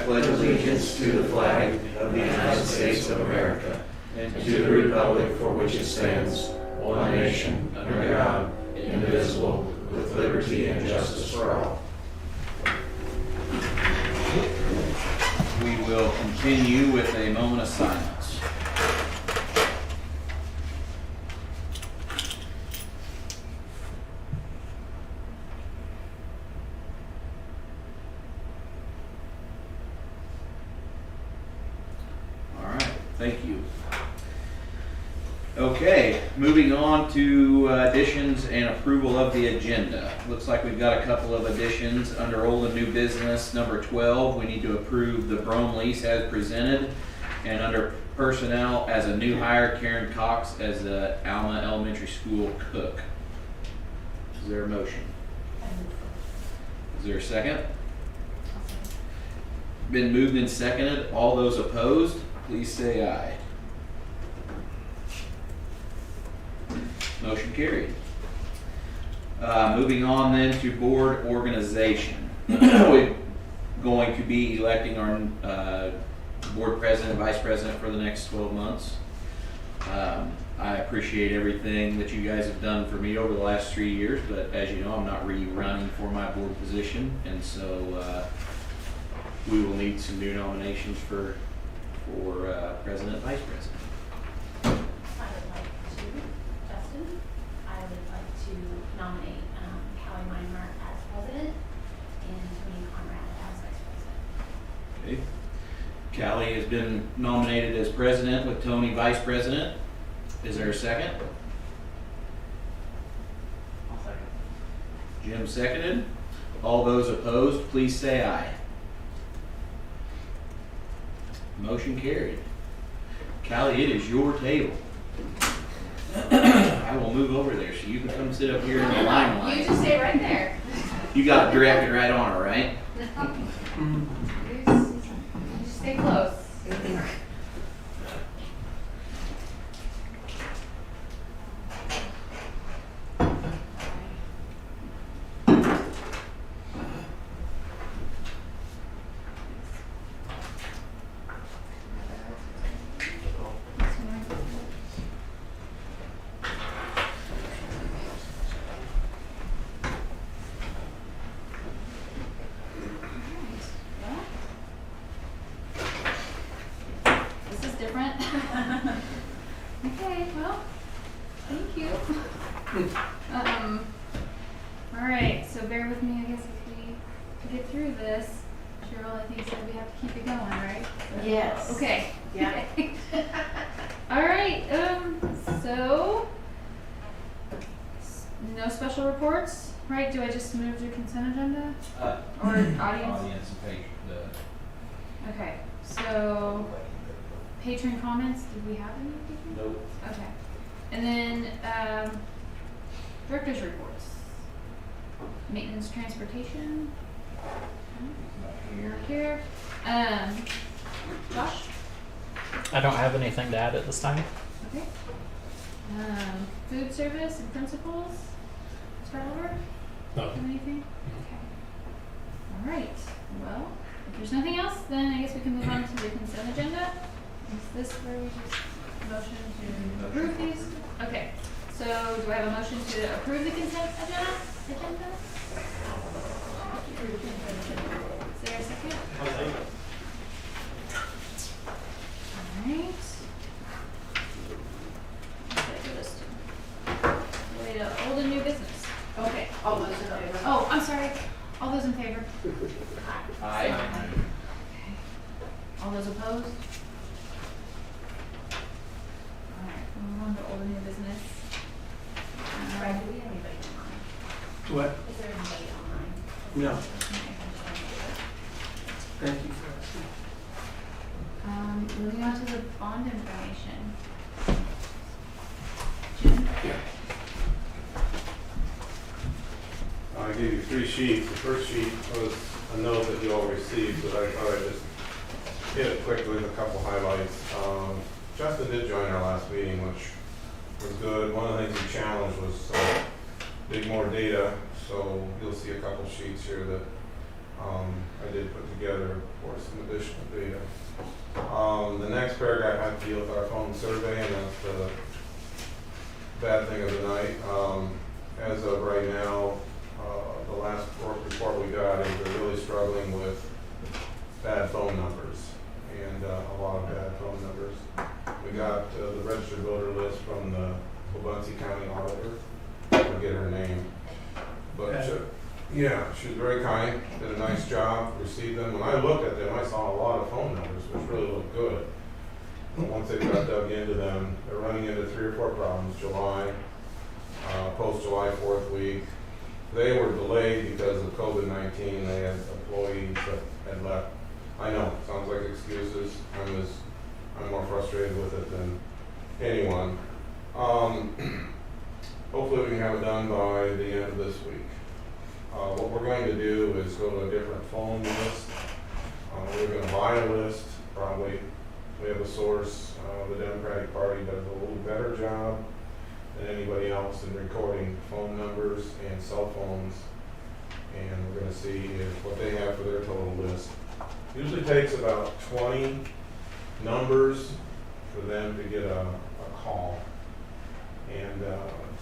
pledge allegiance to the flag of the United States of America and to the republic for which it stands, one nation, under God, indivisible, with liberty and justice for all. We will continue with a moment of silence. All right, thank you. Okay, moving on to additions and approval of the agenda. Looks like we've got a couple of additions under old and new business. Number 12, we need to approve the Brome lease as presented. And under personnel, as a new hire, Karen Cox as the Alma Elementary School cook. Is there a motion? Is there a second? Been moved and seconded. All those opposed, please say aye. Motion carried. Moving on then to board organization. We're going to be electing our board president, vice president for the next 12 months. I appreciate everything that you guys have done for me over the last 3 years, but as you know, I'm not rerunning for my board position, and so we will need some new nominations for president, vice president. Nominate Callie Meinhardt as president and Tony Conrad as vice president. Okay. Callie has been nominated as president with Tony vice president. Is there a second? I'll second. Jim seconded. All those opposed, please say aye. Motion carried. Callie, it is your table. I will move over there so you can come sit up here in the limelight. You just stay right there. You got it directed right on her, right? You just stay close. Okay, well, thank you. All right, so bear with me, I guess, if we get through this. Cheryl, I think said we have to keep it going, right? Yes. Okay. Yeah. All right, so no special reports, right? Do I just move to consent agenda? Or audience? Audience and Okay, so patron comments, did we have any patron? Nope. Okay. And then director's reports. Maintenance transportation. Here. Josh? I don't have anything to add at this time. Okay. Food service and principals. Mr. Oliver? No. Have anything? Okay. All right. Well, if there's nothing else, then I guess we can move on to the consent agenda. Is this where we just motion to approve these? Okay. So do I have a motion to approve the consent agenda? Is there a second? I'll take it. Alright. Wait, old and new business. Okay. All those in favor? Oh, I'm sorry. All those in favor? Aye. Okay. All those opposed? Alright, move on to old and new business. Brad, do we have anybody online? What? Is there anybody online? No. Okay. Thank you for asking. Moving on to the bond information. Jim? I gave you 3 sheets. The first sheet was a note that you all received, but I thought I'd just hit it quickly with a couple highlights. Justin did join our last meeting, which was good. One of the things he challenged was big more data, so you'll see a couple sheets here that I did put together, of course, some additional data. The next paragraph had to deal with our phone survey, and that's the bad thing of the night. As of right now, the last report we got is they're really struggling with bad phone numbers, and a lot of bad phone numbers. We got the registered voter list from the Wabunsee County auditor. I forget her name, but yeah, she was very kind, did a nice job, received them. When I looked at them, I saw a lot of phone numbers, which really looked good. But once they got dug into them, they're running into 3 or 4 problems. July, post-July 4th week. They were delayed because of COVID-19. They had employees that had left. I know, sounds like excuses. I'm more frustrated with it than anyone. Hopefully we can have it done by the end of this week. What we're going to do is go to a different phone list. We're going to buy a list, probably. We have a source. The Democratic Party does a little better job than anybody else in recording phone numbers and cell phones. And we're going to see what they have for their total list. Usually takes about 20 numbers for them to get a call. And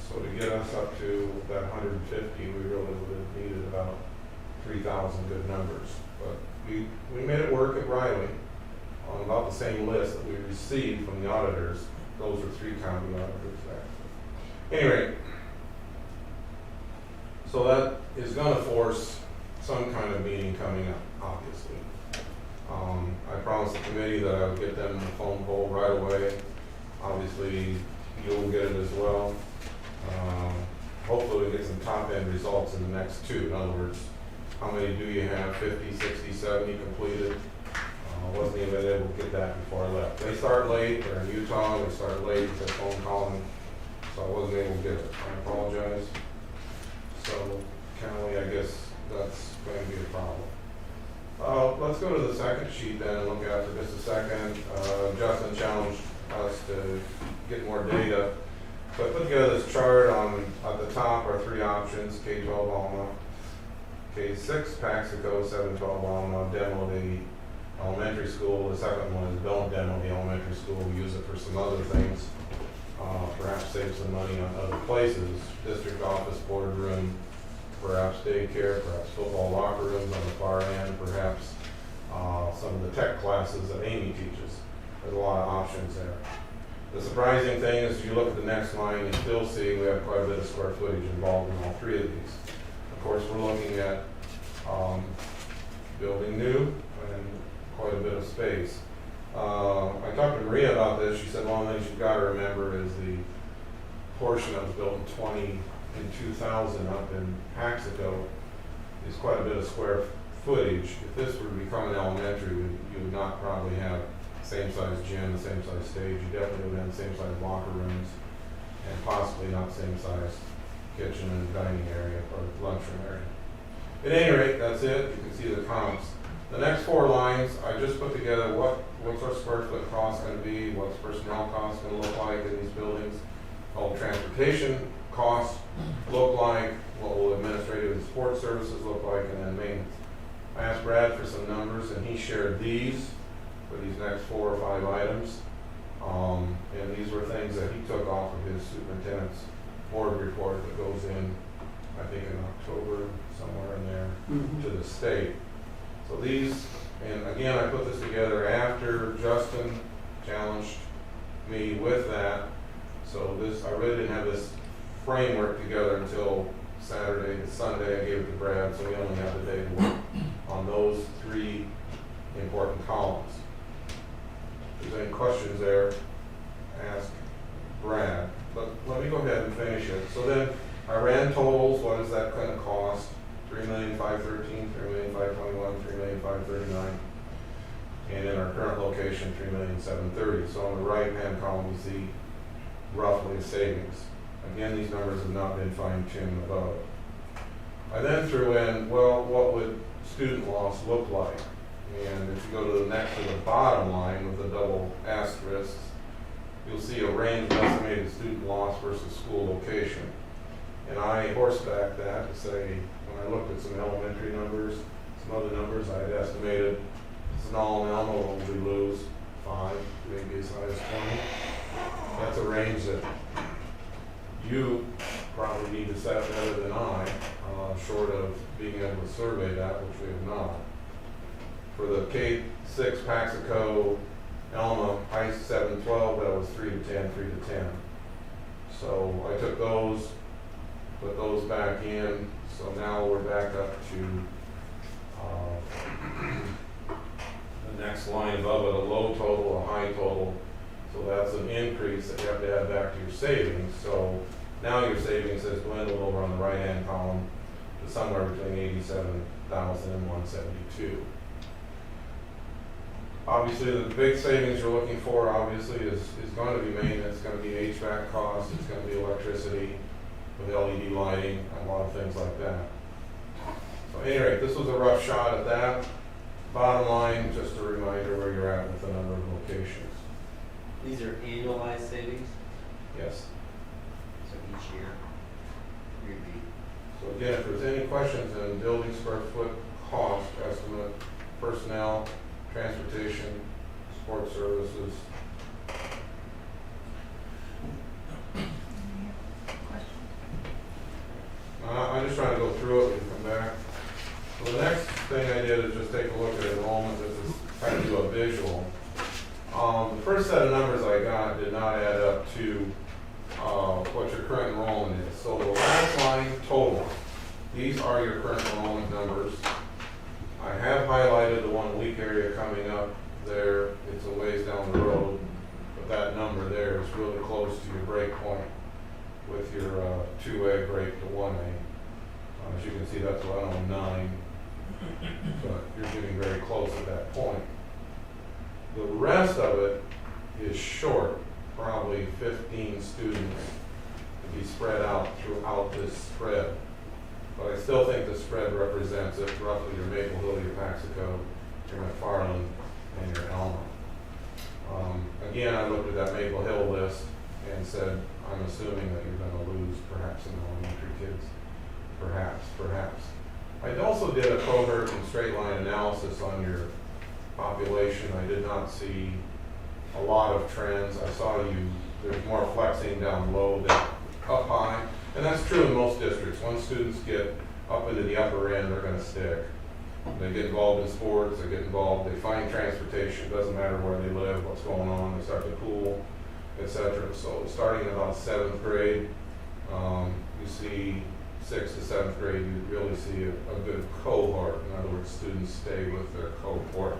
so to get us up to that 150, we really would have needed about 3,000 good numbers. But we made it work at Riley on about the same list that we received from the auditors. Those are 3 county auditors there. Anyway, so that is going to force some kind of meeting coming up, obviously. I promised the committee that I would get them the phone poll right away. Obviously, you'll get it as well. Hopefully we get some top-end results in the next 2. In other words, how many do you have? 50, 60, 70 completed? Wasn't even able to get that before I left. They start late. They're in Utah. They start late with their phone calling, so I wasn't able to get it. I apologize. So, County, I guess that's going to be a problem. Let's go to the second sheet then and look at it for just a second. Justin challenged us to get more data. So I put together this chart at the top are 3 options: K-12 Alma, K-6 Paxico, 7-12 Alma, demo the elementary school. The second one is don't demo the elementary school. We use it for some other things, perhaps save some money on other places, district office, boardroom, perhaps daycare, perhaps football locker rooms on the far end, perhaps some of the tech classes that Amy teaches. There's a lot of options there. The surprising thing is, if you look at the next line, you still see we have quite a bit of square footage involved in all 3 of these. Of course, we're looking at building new and quite a bit of space. I talked to Maria about this. She said one of the things you've got to remember is the portion that was built in 2000 up in Paxico is quite a bit of square footage. If this were to become an elementary, you would not probably have same size gym, the same size stage. You definitely would have the same size locker rooms, and possibly not same size kitchen and dining area or lunchroom area. At any rate, that's it. You can see the comps. The next 4 lines, I just put together what's our square foot cost going to be, what's personnel cost going to look like in these buildings, all transportation costs look like, what will administrative and support services look like, and then maintenance. I asked Brad for some numbers, and he shared these for these next 4 or 5 items. And these were things that he took off of his superintendent's board report that goes in, I think in October, somewhere in there, to the state. So these, and again, I put this together after Justin challenged me with that. So this, I really didn't have this framework together until Sunday I gave it to Brad, so we only have the day to work on those 3 important columns. If there's any questions there, ask Brad. But let me go ahead and finish it. So then I ran totals. What is that going to cost? $3,513,000, $3,521,000, $3,539,000. And in our current location, $3,730,000. So on the right-hand column, you see roughly a savings. Again, these numbers have not been fine-tuned above. I then threw in, well, what would student loss look like? And if you go to the next to the bottom line with the double asterisks, you'll see a range of estimated student loss versus school location. And I horsebacked that to say, when I looked at some elementary numbers, some other numbers. I had estimated it's an all in Alma, what we lose 5, maybe as high as 20. That's a range that you probably need to set better than I, short of being able to survey that, which we have not. For the K-6 Paxico Alma ICE 712, that was 3 to 10, 3 to 10. So I took those, put those back in, so now we're back up to the next line above it, a low total, a high total. So that's an increase that you have to add back to your savings. So now your savings has dwindled over on the right-hand column to somewhere between 87,000 and 172. Obviously, the big savings you're looking for, obviously, is going to be maintenance. It's going to be HVAC costs. It's going to be electricity with LED lighting, and a lot of things like that. So, at any rate, this was a rough shot at that. Bottom line, just a reminder where you're at with the number of locations. These are annualized savings, Yes. so each year. Repeat. So again, if there's any questions in building square foot cost estimate, personnel, transportation, support services. I'm just trying to go through it and come back. So the next thing I did is just take a look at enrollment. This is kind of do a visual. The first set of numbers I got did not add up to what your current enrollment is. So the last line, total. These are your current enrollment numbers. I have highlighted the 1 week area coming up there. It's a ways down the road, but that number there is really close to your break point with your 2A break to 1A. As you can see, that's 109, but you're getting very close at that point. The rest of it is short, probably 15 students to be spread out throughout this spread. But I still think the spread represents it, roughly your Maple Hill, your Paxico, your McFarland, and your Alma. Again, I looked at that Maple Hill list and said, I'm assuming that you're going to lose perhaps some elementary kids. Perhaps. I also did a cohort and straight line analysis on your population. I did not see a lot of trends. I saw there's more flexing down low than up high. And that's true in most districts. Once students get up into the upper end, they're going to stick. They get involved in sports, they get involved, they find transportation, it doesn't matter where they live, what's going on, they start to pool, etc. So starting in about 7th grade, you see 6th to 7th grade, you really see a good cohort. In other words, students stay with their cohort.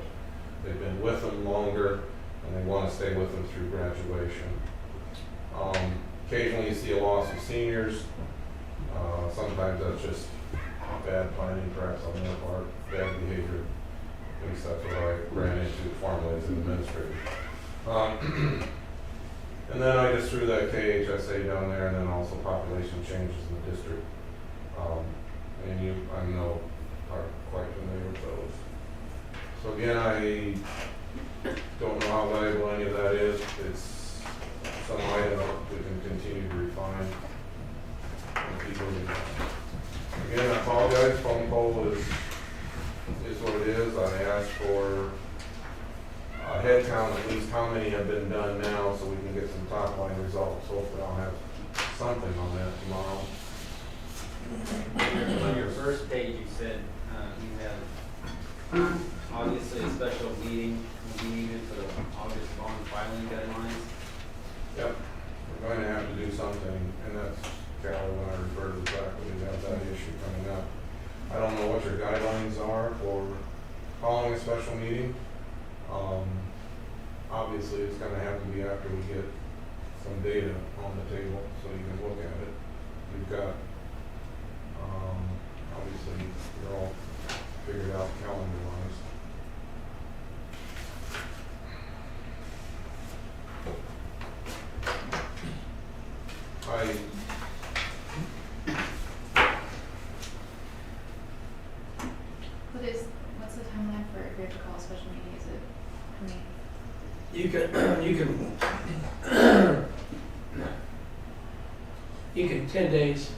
They've been with them longer, and they want to stay with them through graduation. Occasionally you see a loss of seniors. Sometimes that's just bad planning, perhaps on their part, bad behavior. At least that's what I ran into formerly as an administrator. And then I just threw that KHSA down there, and then also population changes in the district. And you, I know, are quite familiar with those. So again, I don't know how valuable any of that is. It's some item that we can continue to refine. Again, I apologize, phone poll is what it is. I asked for a head count, at least how many have been done now, so we can get some top line results. Hopefully I'll have something on that tomorrow. On your first page, you said you have obviously a special meeting will be needed for the August bond filing deadlines. Yep, we're going to have to do something, and that's Callie when I refer to the fact that we have that issue coming up. I don't know what your guidelines are for calling a special meeting. Obviously, it's going to have to be after we get some data on the table so you can look at it. You've got, obviously, you're all figured out calendar-wise. What's the timeline for if you have to call a special meeting? Is it, I mean, you can 10 days,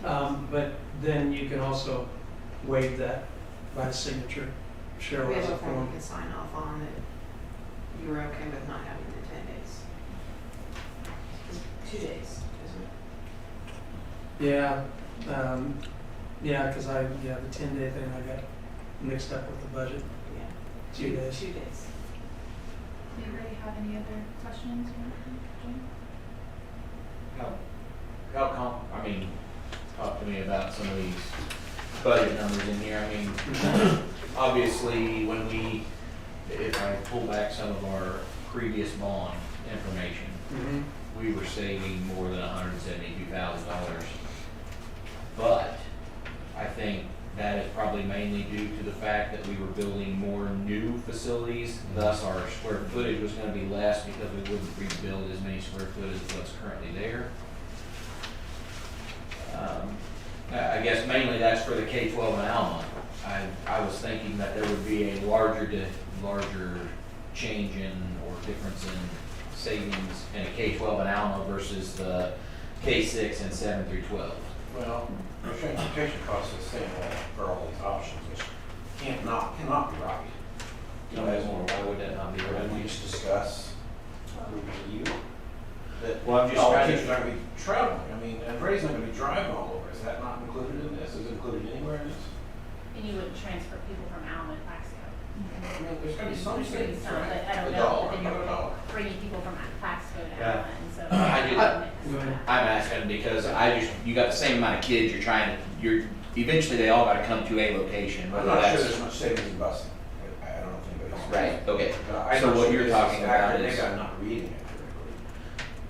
but then you can also waive that by signature. We Cheryl has have a a form form. you can sign off on that you were okay with not having the 10 days. It's 2 days, isn't it? Yeah, yeah, cause the 10-day thing, I got mixed up with the budget. Yeah. 2 days. 2 days. Do you already have any other questions or anything, Jim? I mean, talk to me about some of these budget numbers in here. I mean, obviously, if I pull back some of our previous bond information, Mm-hmm. we were saving more than $172,000. But I think that is probably mainly due to the fact that we were building more new facilities, thus our square footage was gonna be less because we wouldn't rebuild as many square foot as what's currently there. I guess mainly that's for the K-12 in Alma. I was thinking that there would be a larger change in or difference in savings in a K-12 in Alma versus the K-6 and 7 through 12. Well, the transportation costs is the same for all these options, which cannot be right. Tell me more, why would that not be And we right? just discuss, review, that Well, I'm just all the trying to- teachers aren't gonna be traveling. I mean, everybody's not gonna be driving all over. Is that not included in this? Is it included anywhere in this? And you wouldn't transfer people from Alma to Plaxico. I mean, there's gonna be some There's gonna be savings, some, but right? I don't A know, dollar, but then you're about a dollar. bringing people from Plaxico to Yeah. Alma, and so. I do- Go ahead. I'm asking because you got the same amount of kids, eventually they all gotta come to a location, I'm whether not sure that's. there's much savings in busing. I don't know if anybody's. Right, okay. I'm So not what sure you're this talking about accurate. is- Maybe I'm not reading it correctly.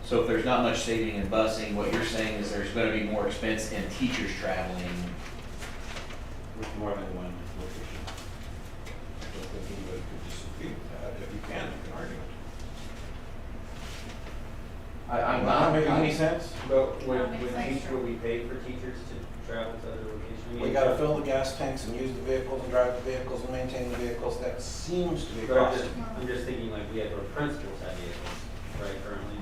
So if there's not much saving in busing, what you're saying is there's gonna be more expense in teachers traveling. With more than one location. I don't think anybody could disagree with that. If you can argue it. I'm Not not, making any sense? But That makes sense. will we pay for teachers to travel to other locations? We gotta fill the gas tanks and use the vehicles and drive the vehicles and maintain the vehicles. That seems to be But cost. I'm just thinking like we have our principals have vehicles, right, currently.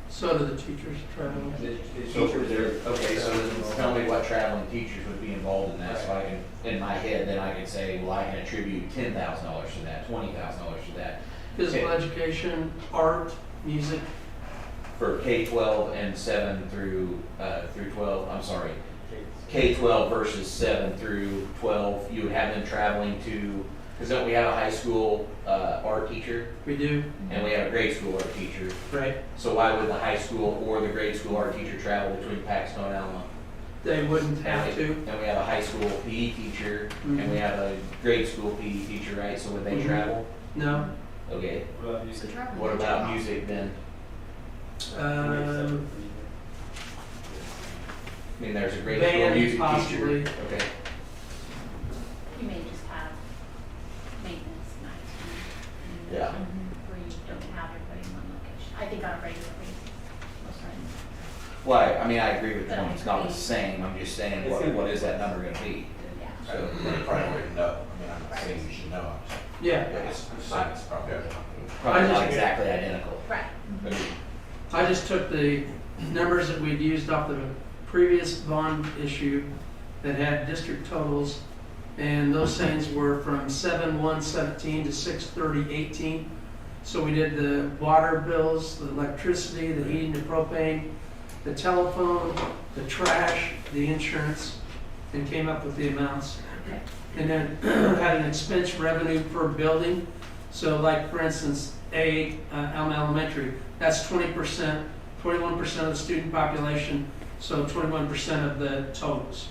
So do the teachers travel. The so teachers are. okay, so then tell me what traveling teachers would be involved in that, so I can, in my head, then I can say, well, I can attribute $10,000 to that, $20,000 to that. Physical Okay. education, art, music. For K-12 and 7 through 12, I'm sorry, K-12 versus 7 through 12, you would have them traveling to, because don't we have a high school art teacher, We do, and we have a grade school art teacher, right? so why would the high school or the grade school art teacher travel between Paxton and Alma? They wouldn't have to. And we have a high school PE teacher, and we have a grade school PE teacher, right, so would they Mhm. travel? No. Okay, What about music? what about music then? Um, I mean, there's a grade Band, school music possibly. teacher. Okay. You may just have maintenance nights. Yeah. Where you don't have everybody in one location. I think on a regular basis, most times. Well, I mean, I agree with John, it's not the same, I'm just saying, It's gonna- what is that number gonna be? Yeah. So, You probably already know. I mean, I'm not saying you should know. I'm just- yeah, It's probably. probably I not just- exactly identical. Right. But I just took the numbers that we'd used off the previous bond issue that had district totals, and those things were from 7/1/17 to 6/30/18. So we did the water bills, the electricity, the heating, the propane, the telephone, the trash, the insurance, and came up with the amounts. Okay. And then had an expense revenue per building. So like, for instance, Alma Elementary, that's 20%, 21% of the student population, so 21% of the totals.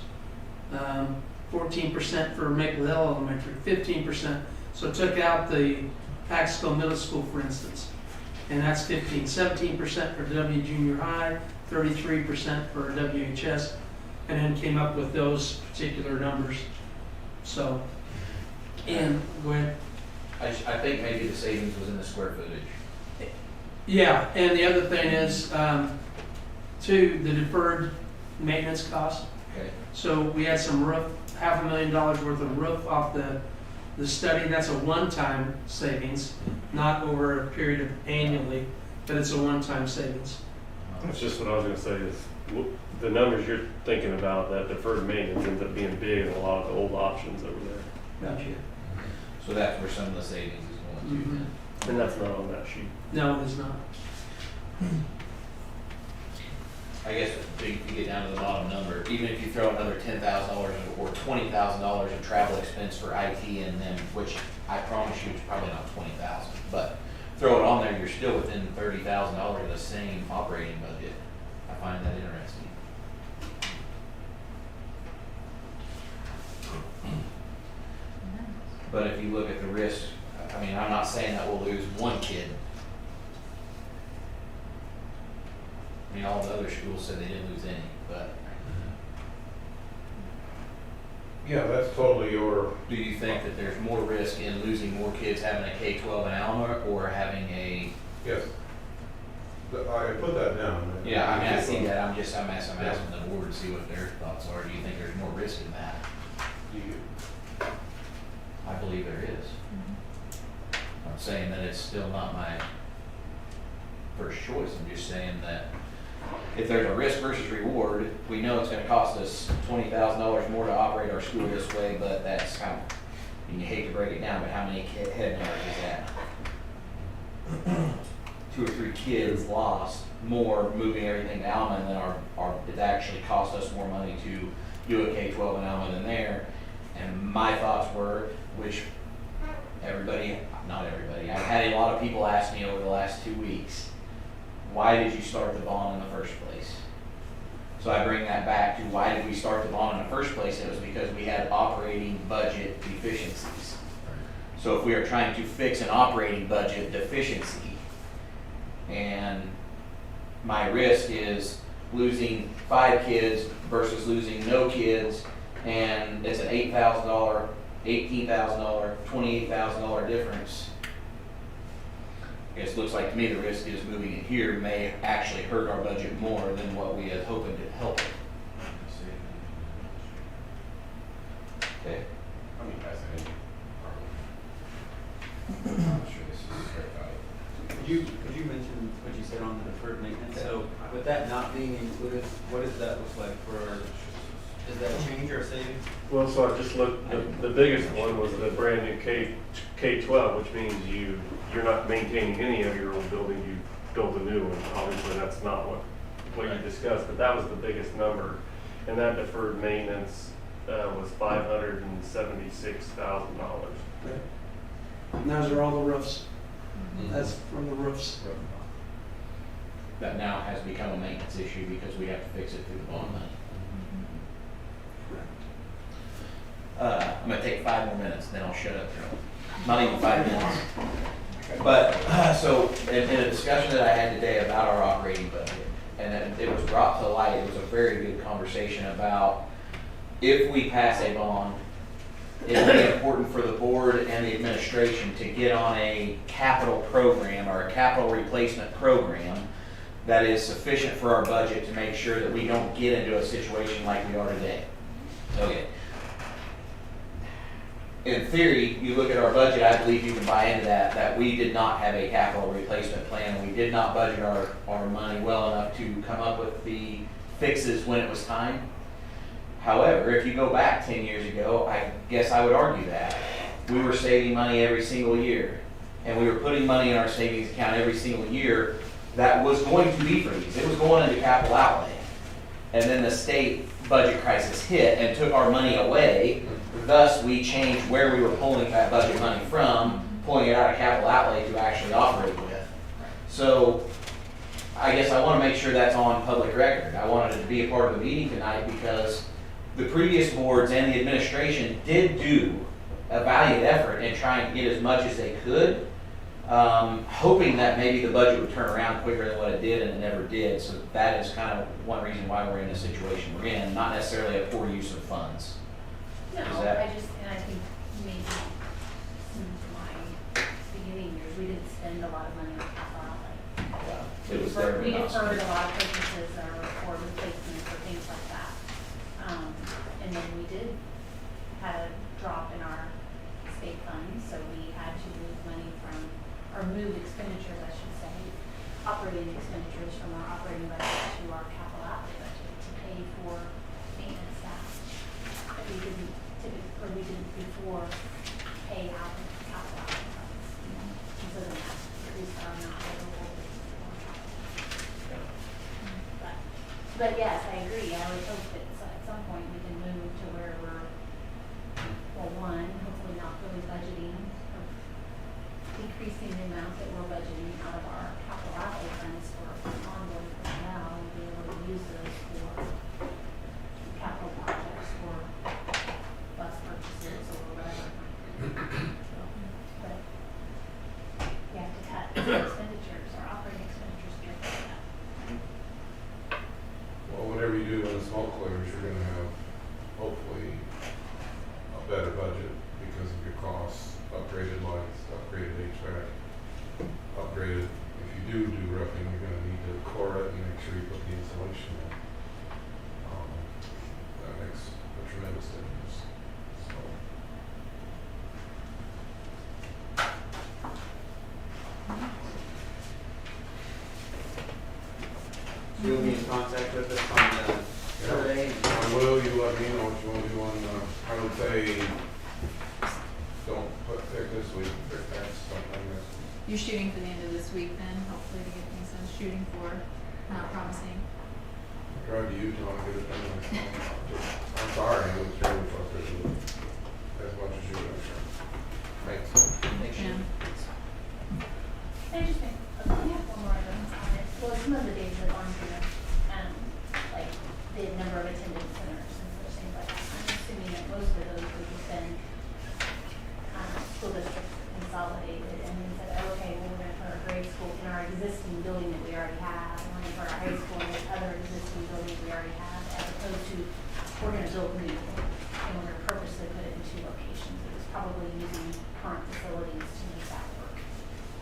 14% for Maple Hill Elementary, 15%. So took out the Paxco Middle School, for instance, and that's 15. 17% for W Junior High, 33% for WHS, and then came up with those particular numbers. So, and when, I think maybe the savings was in the square footage. yeah, and the other thing is, too, the deferred maintenance costs. Okay. So we had some roof, $500,000 worth of roof off the study. That's a one-time savings, not over a period of annually, but it's a one-time savings. That's just what I was gonna say is, the numbers you're thinking about, that deferred maintenance ends up being big in a lot of the old options over there. Gotcha. So that's where some of the savings is going to then. And that's not on that sheet. No, it's not. I guess if you get down to the bottom number, even if you throw another $10,000 or $20,000 of travel expense for IT and then, which I promise you it's probably not 20,000, but throw it on there, you're still within $30,000 of the same operating budget. I find that interesting. But if you look at the risk, I mean, I'm not saying that we'll lose one kid. I mean, all the other schools said they didn't lose any, but Yeah, that's totally your, do you think that there's more risk in losing more kids having a K-12 in Alma or having a? yes. I put that down. Yeah, I mean, I see that. I'm asking the board to see what their thoughts are. Do you think there's more risk in that? Do you? I believe there is. I'm saying that it's still not my first choice. I'm just saying that if there's a risk versus reward, we know it's gonna cost us $20,000 more to operate our school this way, but that's kind of, and you hate to break it down, but how many head numbers is that? 2 or 3 kids lost more moving everything to Alma, and then it actually cost us more money to do a K-12 in Alma than there. And my thoughts were, which not everybody, I've had a lot of people ask me over the last 2 weeks, why did you start the bond in the first place? So I bring that back to why did we start the bond in the first place? It was because we had operating budget deficiencies. So if we are trying to fix an operating budget deficiency, and my risk is losing 5 kids versus losing no kids, and it's an $8,000, $18,000, $28,000 difference. I guess it looks like to me the risk is moving it here may actually hurt our budget more than what we had hoping to help it. Okay. I mean, that's an I'm not sure this is certified. Could you mention what you said on the deferred maintenance? So with that not being included, what does that look like for our, does that change our savings? Well, so I just looked, the biggest one was the brand new K-12, which means you're not maintaining any of your old building, you built a new one. Obviously, that's not what you discussed, but that was the biggest number. And that deferred maintenance was $576,000. And those are all the roofs. That's from the roofs. That now has become a maintenance issue because we have to fix it through the bond money. I'm gonna take 5 more minutes, then I'll shut up. Not even 5 minutes. But, so, in a discussion that I had today about our operating budget, and it was brought to light, it was a very good conversation about if we pass a bond, it'll be important for the board and the administration to get on a capital program or a capital replacement program that is sufficient for our budget to make sure that we don't get into a situation like we are today. Okay. In theory, you look at our budget, I believe you can buy into that we did not have a capital replacement plan. We did not budget our money well enough to come up with the fixes when it was time. However, if you go back 10 years ago, I guess I would argue that we were saving money every single year, and we were putting money in our savings account every single year that was going to be for these. It was going into capital outlay. And then the state budget crisis hit and took our money away. Thus, we changed where we were pulling that budget money from, pulling it out of capital outlay to actually operate with. So, I guess I want to make sure that's on public record. I wanted it to be a part of the meeting tonight because the previous boards and the administration did do a valiant effort in trying to get as much as they could, hoping that maybe the budget would turn around quicker than what it did, and it never did. So that is kind of one reason why we're in the situation we're in, not necessarily a poor use of funds. No, Is that- and I think maybe since my beginning years, we didn't spend a lot of money on capital outlay. It was there, We but not deferred spent. a lot of purchases or replacements or things like that. And then we did have a drop in our state funds, so we had to move money from, or move expenditures, I should say, operating expenditures from our operating budget to our capital outlay budget to pay for maintenance staff. That we didn't typically, or we didn't before pay out of capital outlay funds. And so then that increased our amount available for capital. But yes, I agree. I would hope that at some point we can move to where we're, well, one, hopefully not really budgeting, or decreasing the amount that we're budgeting out of our capital outlay funds for ongoing personnel, and be able to use those for capital projects or bus purchases or whatever. So, but we have to cut expenditures, our operating expenditures to get that. Well, whatever you do in the smoke clears, you're gonna have hopefully a better budget because of your costs, upgraded lights, upgraded HVAC, upgraded, if you do roofing, you're gonna need to core it and make sure you put the insulation in. That makes a tremendous difference, so. So you'll be in contact with us on the survey? Will you let me know what you wanna do on, I would say, don't pick this week, pick next, sometime next week. You're shooting for the end of this week then, hopefully to get things done, shooting for, not promising. Drive to Utah and get it done next month. I'm sorry, it was very frustrating, as much as you can. Thanks. Yeah. I just think, one more item on it. Well, some of the data on here, like the number of attendance centers and such things like that. I'm assuming that most of those would have been, school districts consolidated and then said, okay, well, we're gonna put our grade school in our existing building that we already have. And we're gonna put our high school in this other existing building we already have, as opposed to, we're gonna build new. And we're gonna purposely put it in two locations. It was probably using current facilities to make that work.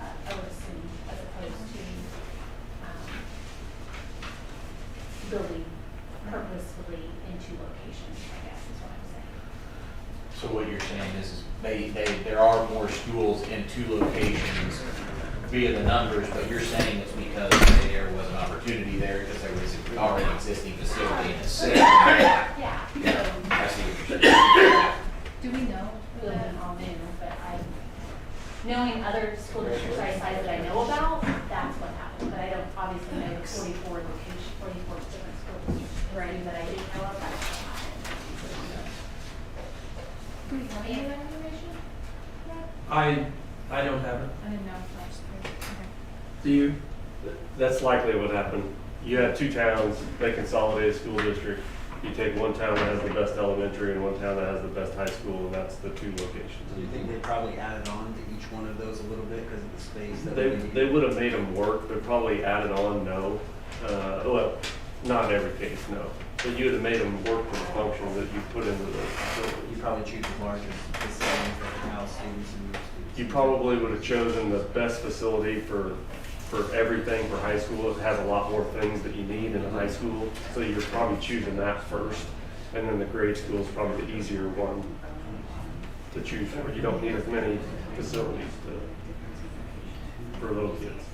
I would assume, as opposed to, building purposefully in two locations, I guess is what I'm saying. So what you're saying is there are more schools in two locations via the numbers, but you're saying it's because there was an opportunity there because there was already existing facility in the city. Yeah. I see what you're saying. Do we know building all new, but knowing other school districts our size that I know about, that's what happened, but I don't obviously know 44 different school districts. Right. That I didn't know of, that's what happened. Do we have any of that information? I don't have it. I didn't know if I was, okay. Do you? That's likely what happened. You had two towns, they consolidated a school district. You take one town that has the best elementary and one town that has the best high school, and that's the two Do you locations. think they probably added on to each one of those a little bit because of the space that They would have made them work, but probably added on, no. Well, not every case, no. But you would have made them work for the function that you put into the facility. You probably choose the largest facilities that can house students and move students. You probably would have chosen the best facility for everything for high school. It has a lot more things that you need in a high school, so you're probably choosing that first. And then the grade school is probably the easier one to choose for. You don't need as many facilities for little kids.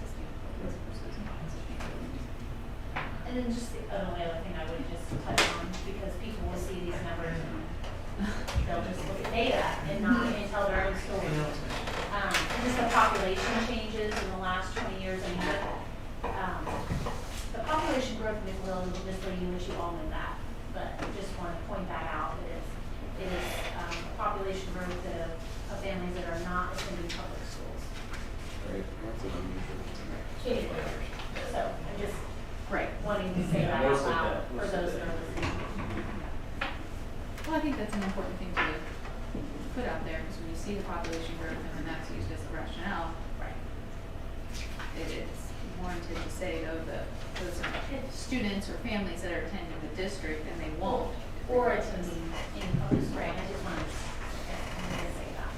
And then just the only other thing I would just touch on, because people will see these numbers and they'll just look at data and not and tell their own story. And just the population changes in the last 20 years. I mean, the population growth in McMillan is misleading, which you all know that. But I just want to point that out. It is population growth of families that are not attending public schools. Right, that's an unusual. Anyway, so I'm just Right. wanting to say that out most of loud that- for most of those that. that are listening. Well, I think that's an important thing to put out there, because when you see the population growth and then that's used as a rationale, Right. it is warranted to say though that those are students or families that are attending the district and they won't. Or attending in public school. I just wanted to say that.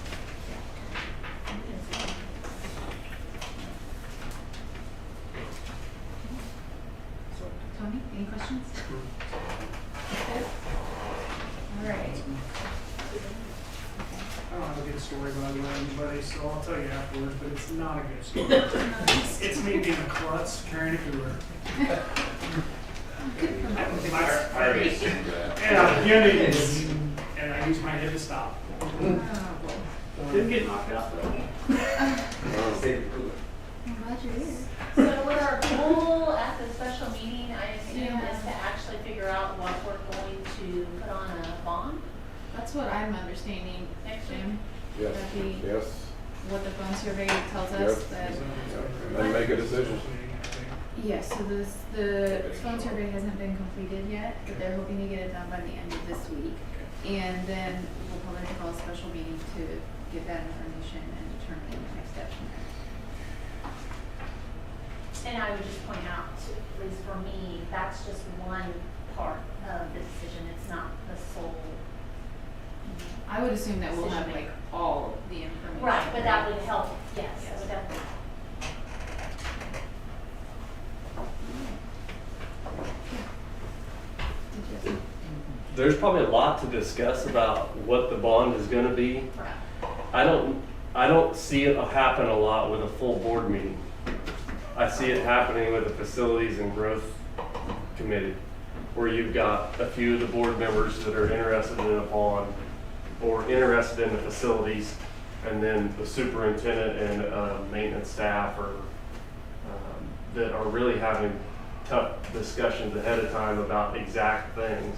Tony, any questions? All right. Okay. I don't have a good story by the way, anybody, so I'll tell you afterwards, but it's not a good story. It's me being a klutz, carrying a cooler. Good for Michael. I already assumed that. Yeah, you need and I used my head to stop. Oh, boy. Didn't get knocked out though. Save the cooler. I'm glad you're here. So what our goal at the special meeting, I assume, Yeah. is to actually figure out what we're going to put on a bond That's what I'm understanding, next week. Jim. Yes, That'd be yes, what the phone survey tells us Yes. that. and then make a decision. Yes, so the phone survey hasn't been completed yet, but they're hoping to get it done by the end of this week. And then we'll probably call a special meeting to get that information and determine the next steps from there. And I would just point out, at least for me, that's just one part of the decision. It's not the sole. I would assume that we'll have like Decision all the information. Right, but that would help, yes, that would definitely. Did you- There's probably a lot to discuss about what the bond is gonna be. Right. I don't see it happen a lot with a full board meeting. I see it happening with the Facilities and Growth Committee, where you've got a few of the board members that are interested in a bond or interested in the facilities, and then the superintendent and maintenance staff that are really having tough discussions ahead of time about exact things,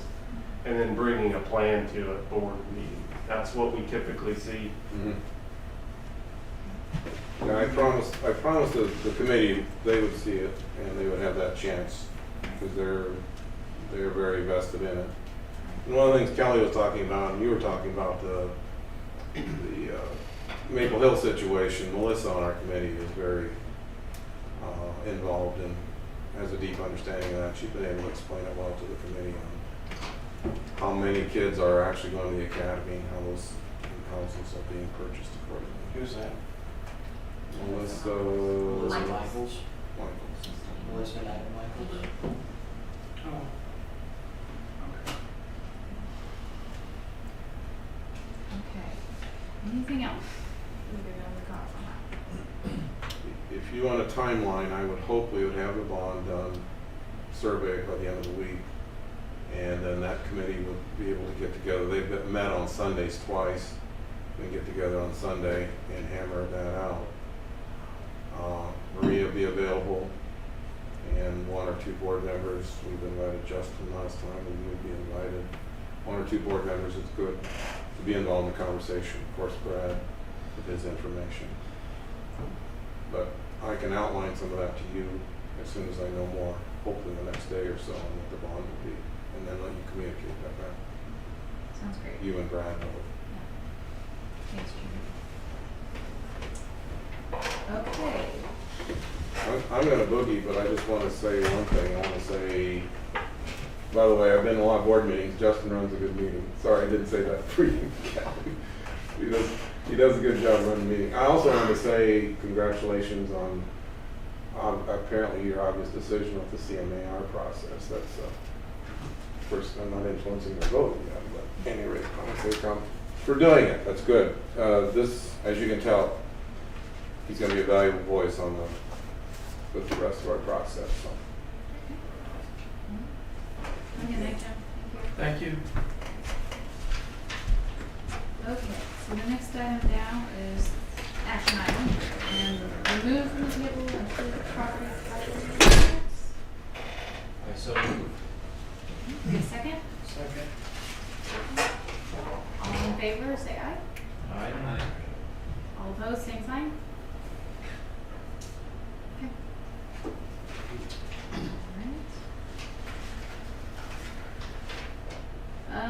and then bringing a plan to a board meeting. That's what we typically see. Yeah, I promised the committee they would see it and they would have that chance because they're very vested in it. And one of the things Kelly was talking about, and you were talking about the Maple Hill situation. Melissa on our committee is very involved and has a deep understanding of that. She's been able to explain it well to the committee on how many kids are actually going to the academy, how those houses are being purchased accordingly. Who's that? Melissa Michaels. Michaels? Michaels. Melissa and Adam Michaels? Oh. Okay. Okay. Anything else? We're good on the cards on that. If you want a timeline, I would hope we would have the bond done, survey by the end of the week. And then that committee would be able to get together. They've met on Sundays twice. And get together on Sunday and hammer that out. Maria will be available and one or two board members. We've invited Justin last time and you would be invited. One or two board members is good to be involved in the conversation. Of course, Brad with his information. But I can outline some of that to you as soon as I know more, hopefully the next day or so, on what the bond will be. And then let you communicate that back. Sounds great. You and Brad know. Thanks, Judy. Okay. I'm gonna boogie, but I just wanna say one thing. I wanna say, by the way, I've been in a lot of board meetings. Justin runs a good meeting. Sorry, I didn't say that for you, Callie. He does a good job running the meeting. I also wanted to say congratulations on apparently your obvious decision with the CMAR process. That's first, I'm not influencing the vote yet, but at any rate, I want to say for doing it. That's good. This, as you can tell, he's going to be a valuable voice on with the rest of our process. So. Good night, Jim. Thank you. Okay, so the next item down is action item, and remove from the table include property casualty insurance. So, Okay, second? Second. All in favor, say aye. Aye. All opposed, same sign? Okay. Alright. Okay.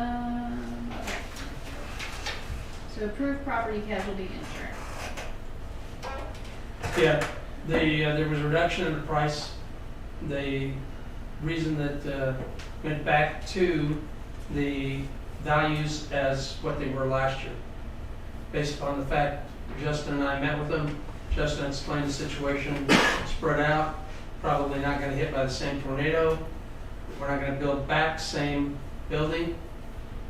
So approve property casualty insurance. Yeah, there was a reduction in the price. The reason that went back to the values as what they were last year. Based upon the fact Justin and I met with them, Justin explained the situation, spread out, probably not gonna hit by the same tornado. We're not gonna build back same building.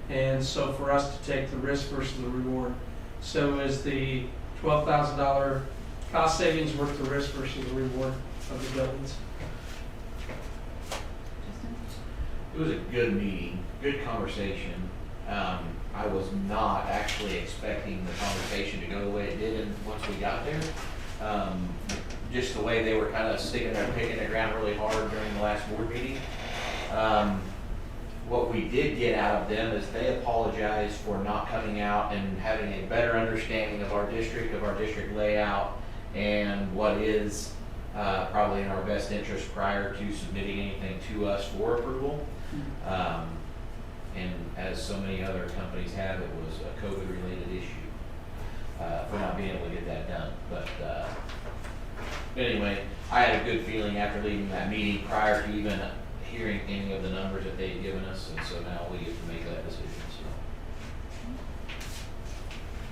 And so for us to take the risk versus the reward. So is the $12,000 cost savings worth the risk versus the reward of the buildings? Justin? It was a good meeting, good conversation. I was not actually expecting the conversation to go the way it did and once we got there. Just the way they were kind of picking their ground really hard during the last board meeting. What we did get out of them is they apologized for not coming out and having a better understanding of our district layout, and what is probably in our best interest prior to submitting anything to us for approval. And as so many other companies have, it was a COVID-related issue for not being able to get that done. But anyway, I had a good feeling after leaving that meeting prior to even hearing any of the numbers that they had given us, and so now we get to make that decision. So.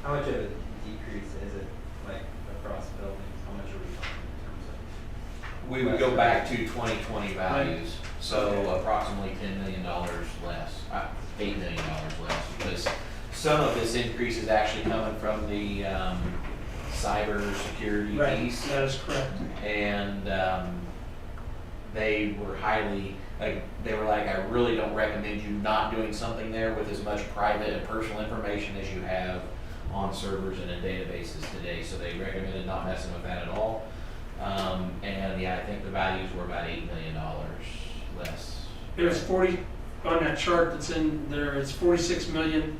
How much of a decrease is it, like, across buildings? How much are we talking in terms of? We would go back to 2020 values, so approximately $10 million less, $8 million less, because some of this increase is actually coming from the cyber security piece. That is correct. And they were highly, they were like, I really don't recommend you not doing something there with as much private and personal information as you have on servers and in databases today. So they recommended not messing with that at all. And yeah, I think the values were about $8 million less. It was 40, on that chart that's in there, it's 46 million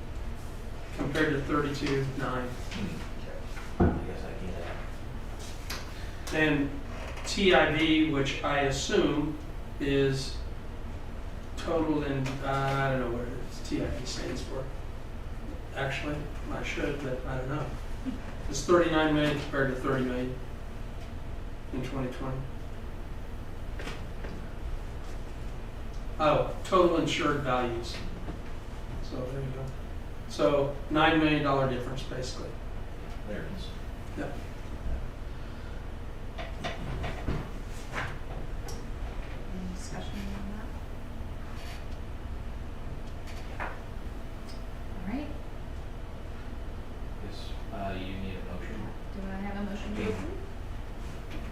compared to 32.9. I guess I can. And TIV, which I assume is total in, I don't know what TIV stands for. Actually, I should, but I don't know. It's 39 million compared to 30 million in 2020. Oh, total insured values. So there you go. So $9 million difference basically. There it is. Yep. Any discussion on that? All right, Yes, you need a motion. do I have a motion to approve?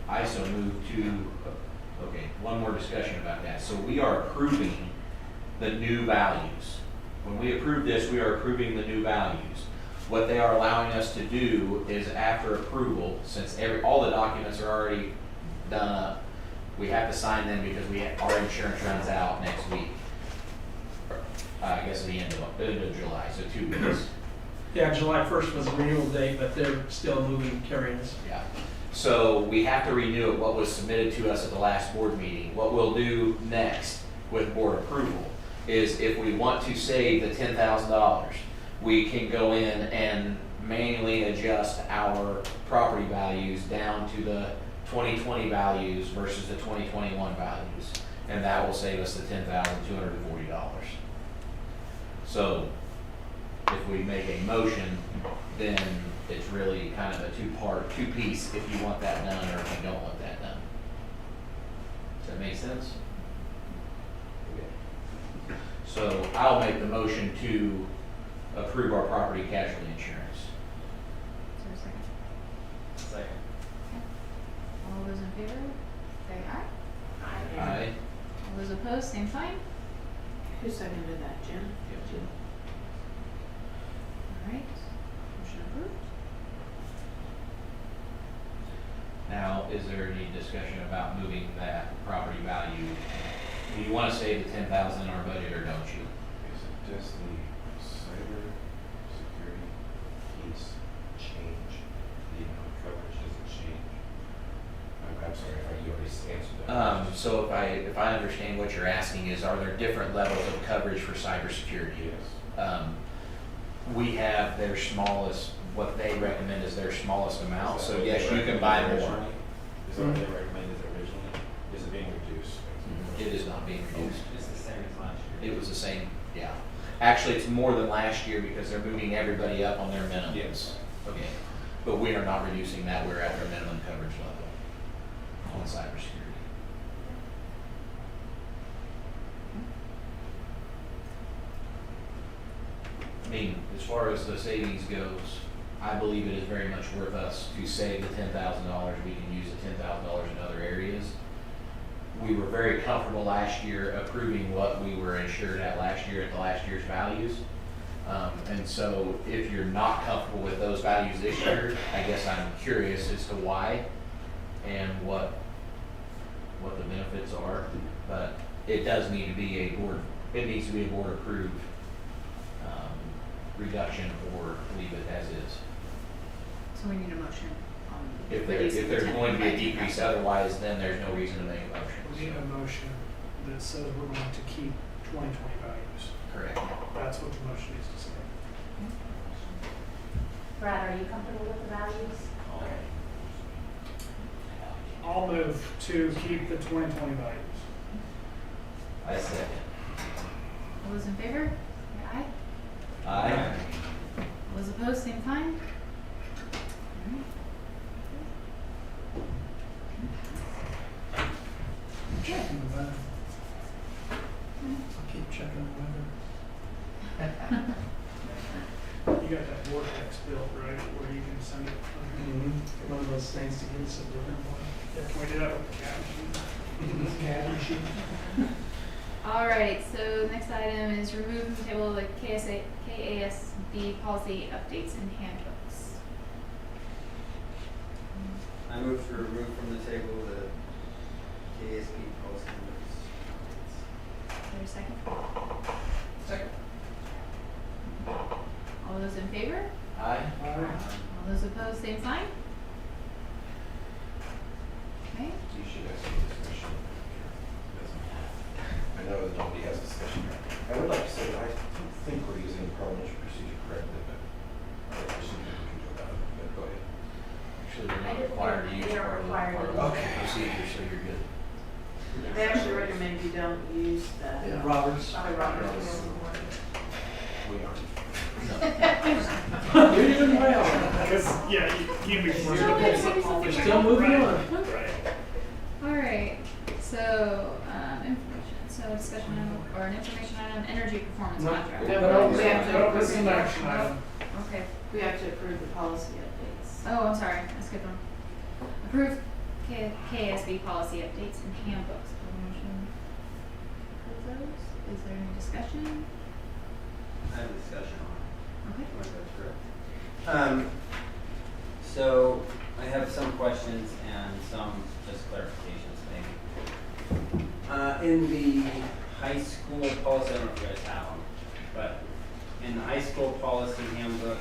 I so move to, okay, one more discussion about that. So we are approving the new values. When we approve this, we are approving the new values. What they are allowing us to do is after approval, since all the documents are already done up, we have to sign them because our insurance runs out next week. I guess at the end of July, so 2 weeks. Yeah, July 1st was the renewal date, but they're still moving and carrying us. Yeah. So we have to renew what was submitted to us at the last board meeting. What we'll do next with board approval is if we want to save the $10,000, we can go in and manually adjust our property values down to the 2020 values versus the 2021 values. And that will save us the $10,240. So if we make a motion, then it's really kind of a two-piece if you want that done or if you don't want that done. Does that make sense? Okay. So I'll make the motion to approve our property casualty insurance. Is there a second? Second. All those in favor, say aye. Aye. All those opposed, same sign. Who seconded that, Jen? All right, motion approved. Now, is there any discussion about moving that property value? Do you want to save the $10,000 in our budget or don't you? Is it just the cyber security piece change? The amount of coverage doesn't change? I'm sorry, you already answered that. So if I understand what you're asking is, are there different levels of coverage for cybersecurity? Yes. We have their smallest, what they recommend is their smallest amount, Is that so what yes, they you can buy recommended more. originally? Is that what they recommended originally? Is it being reduced? It is not being reduced. It's the same as last year. It was the same, yeah. Actually, it's more than last year because they're moving everybody up on their minimums. Yes. Okay, but we are not reducing that, we're at our minimum coverage level on cybersecurity. I mean, as far as the savings goes, I believe it is very much worth us to save the $10,000. We can use the $10,000 in other areas. We were very comfortable last year approving what we were insured at last year at the last year's values. And so if you're not comfortable with those values this year, I guess I'm curious as to why and what the benefits are. But it does need to be a board, it needs to be a board approved reduction or leave it as is. So we need a motion on. If there's going to be a decrease otherwise, then there's no reason to make a We need motion. a motion that says we're going to keep 2020 values. Correct. That's what the motion needs to say. Brad, are you comfortable with the values? I'll move to keep the 2020 values. I second. All those in favor? Say aye. Aye. All those opposed, same sign. Checking the weather. I'll keep checking the weather. You got that vortex built, right, where you can send it? One of those things to get us a different one. Can we do that with the cat machine? CAD machine. All right, so next item is remove from the table the KASB policy updates and handbooks. I move to remove from the table the KSP policy notes. Is there a second? Second. All those in favor? Aye. All those opposed, same sign. Okay. You should have some discussion. I know that nobody has discussion. I would like to say that I don't think we're using the parliamentary procedure correctly, but there's something we can do about it. But go ahead. Actually, they're I not didn't required to think use they are part of the required to use parliamentary it. procedure, so you're good. They actually recommend you don't use the. Yeah, Roberts. By Roberts. We aren't. You're doing well. Because, yeah, you before. You're still moving on. Right. All right. So information. So discussion or an information item, energy performance No. contract. Yeah, No, we have to no, approve this is an it. action item. Okay. We have to approve the policy updates. Oh, I'm sorry. I skipped one. Approve KSB policy updates and handbooks. Motion. Approve those. Is there any discussion? I have a discussion on it. Okay. If that's correct. So I have some questions and some just clarifications maybe. In the high school policy, I don't know if you guys have them, but in the high school policy handbook,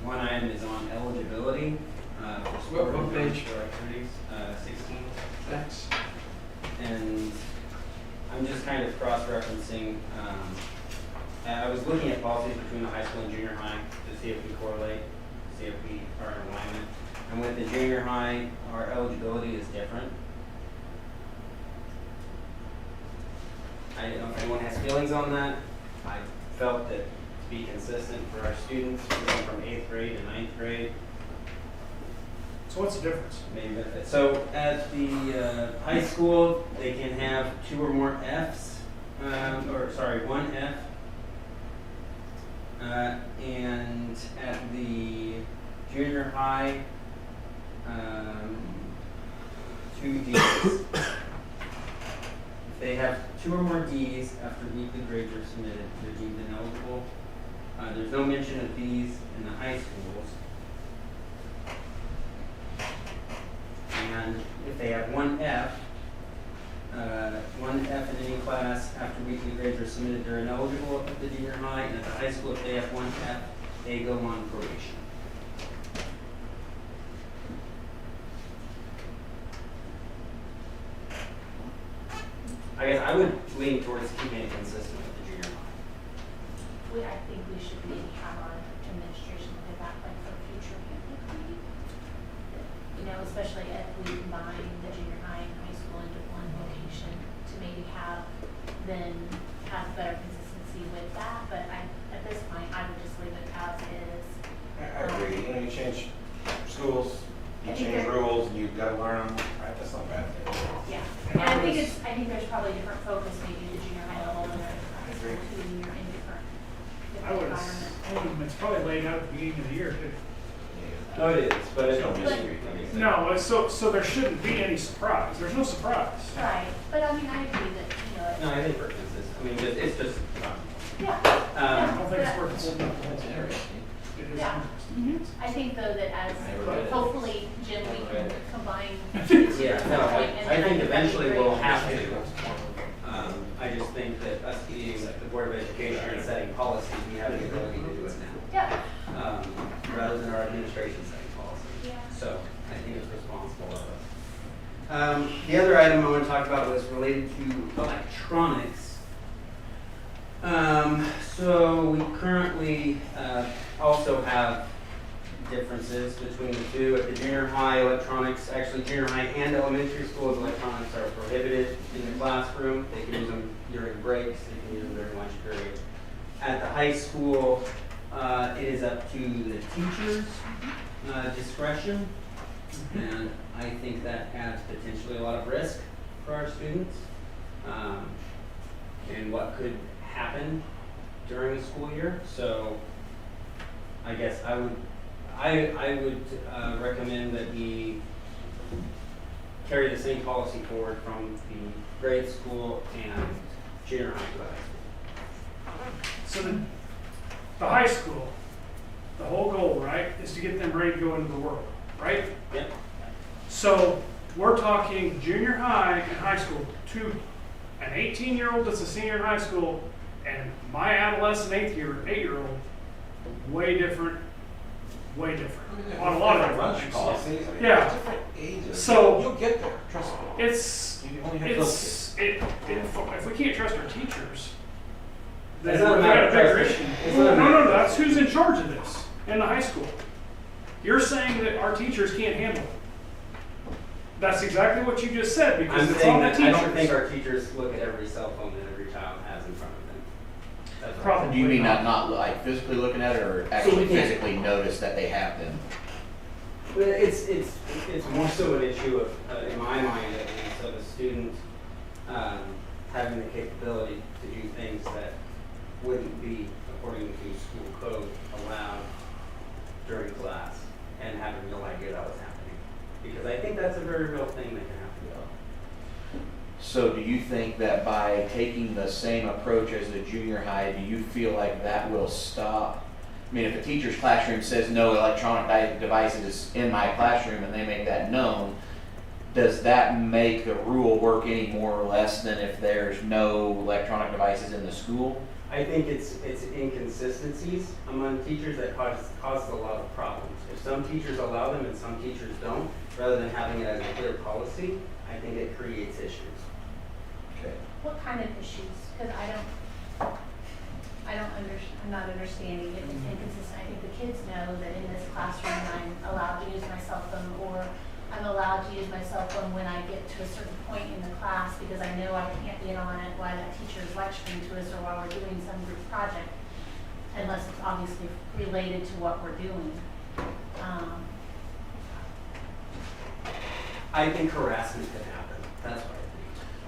one item is on eligibility for sport What and page? outdoor activities, 16. Thanks. And I'm just kind of cross-referencing, I was looking at policies between the high school and junior high to see if we correlate, see if we are in alignment. And with the junior high, our eligibility is different. I don't know if anyone has feelings on that. I felt that to be consistent for our students, going from 8th grade to 9th grade, So what's the difference? main benefit. So at the high school, they can have 2 or more Fs, one F. And at the junior high, 2 Ds. If they have 2 or more Ds after weekly grades are submitted, they're deemed ineligible. There's no mention of these in the high schools. And if they have 1 F in any class after weekly grades are submitted, they're ineligible at the junior high. And at the high school, if they have 1 F, they go on probation. I guess I would lean towards keeping it consistent with the junior high. I think we should maybe have our administration look at that, like for future handbook reading. You know, especially if we combine the junior high and high school into one location to maybe have better consistency with that. But at this point, I would just leave it as is. I agree. You know, you change schools, you I think change they're- rules, and you've got to learn them. Right, that's not bad. Yeah, and I think there's probably a different focus maybe at the junior high level than at high school too, when you're in different I would environments. It's probably laid out at the beginning of the year, too. Oh, it is, but it's No not mystery. No, so there shouldn't be any surprise. There's no surprise. Right, but I mean, I agree that, you know, No, I think for instance, I mean, it's just, yeah. I don't um, think it's worth holding up the whole That's thing. interesting. It is Yeah. interesting. I think though that as, I never read it. hopefully, Jim, we can combine. yeah, no, I think eventually we'll have to. I just think that us being the Board of Education and setting policies, we have the ability to do it Yeah, now, rather than our administration setting policies. yeah. So I think it's responsible of us. The other item I want to talk about was related to electronics. So we currently also have differences between the two. At the junior high, electronics, actually junior high and elementary schools, electronics are prohibited in the classroom. They can use them during breaks, they can use them during lunch period. At the high school, it is up to the teacher's discretion. And I think that adds potentially a lot of risk for our students. And what could happen during the school year. So I guess I would recommend that we carry the same policy forward from the grade school and junior high to the high school. So the high school, the whole goal, right, is to get them ready to go into the world, right? Yep. So we're talking junior high and high school to an 18-year-old that's a senior in high school and my adolescent 8-year-old, way different on a lot of different things. Policies, I mean, Yeah. different ages. So- You'll get there, trust me. It's, You only have to look at it. if we can't trust our teachers, then It's we've not a got matter a of bigger trusting. issue. It's not a No, matter of that's who's in charge of this in the high school. You're saying that our teachers can't handle it. That's exactly what you just said, because I'm it's saying on the that I teachers. don't think our teachers look at every cell phone that every child has in front of them. That's all. Probably. Do you mean not like physically looking at it, or actually we can't- physically notice that they have them? But it's more so an issue of, in my mind, at least, of a student having the capability to do things that wouldn't be, according to school code, allowed during class, and having no idea that was happening. Because I think that's a very real thing that can happen. So do you think that by taking the same approach as the junior high, do you feel like that will stop? I mean, if a teacher's classroom says no electronic devices in my classroom and they make that known, does that make the rule work any more or less than if there's no electronic devices in the school? I think it's inconsistencies among teachers that causes a lot of problems. If some teachers allow them and some teachers don't, rather than having it as a clear policy, I think it creates issues. Okay. What kind of issues? Because I'm not understanding it. It's inconsistent. I think the kids know that in this classroom I'm allowed to use my cell phone, or I'm allowed to use my cell phone when I get to a certain point in the class because I know I can't get on it while that teacher is lecturing to us or while we're doing some group project, unless it's obviously related to what we're doing. I think harassment can happen. That's what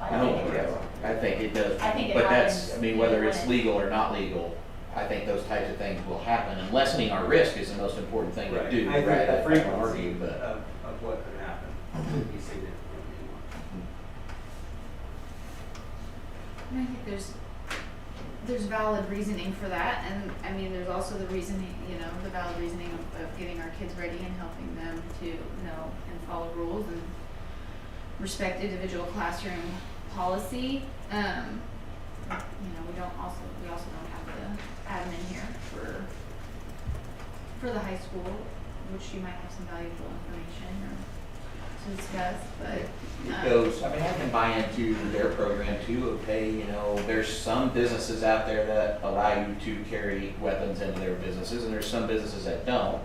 I think. I think it does. I think it But that's, happens, I mean, you whether know, it's when legal or not legal, I think those types of things will happen. And lessening our risk is the most important thing to do, I right? think the I don't frequency argue, but. of what could happen would be significantly more. And I think there's valid reasoning for that, and I mean, there's also the reasoning, the valid reasoning of getting our kids ready and helping them to know and follow rules and respect individual classroom policy. We also don't have the admin here for the high school, which you might have some valuable information to discuss, but. Because, I mean, I can buy into their program too, of, hey, there's some businesses out there that allow you to carry weapons into their businesses, and there's some businesses that don't.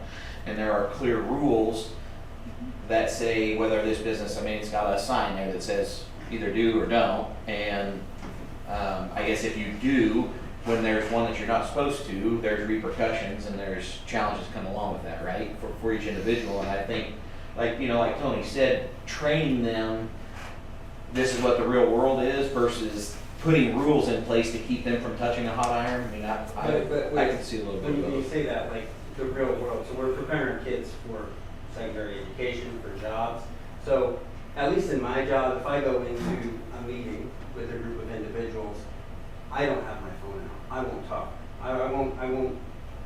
And there are clear rules that say whether this business, it's got a sign there that says either do or don't. And I guess if you do, when there's one that you're not supposed to, there's repercussions and there's challenges come along with that, right? For each individual. And I think, like Tony said, training them, this is what the real world is versus putting rules in place to keep them from touching a hot iron. I mean, But I wait, can see a little bit when of you both. say that, like the real world, so we're preparing kids for secondary education, for jobs. So at least in my job, if I go into a meeting with a group of individuals, I don't have my phone out. I won't talk. I won't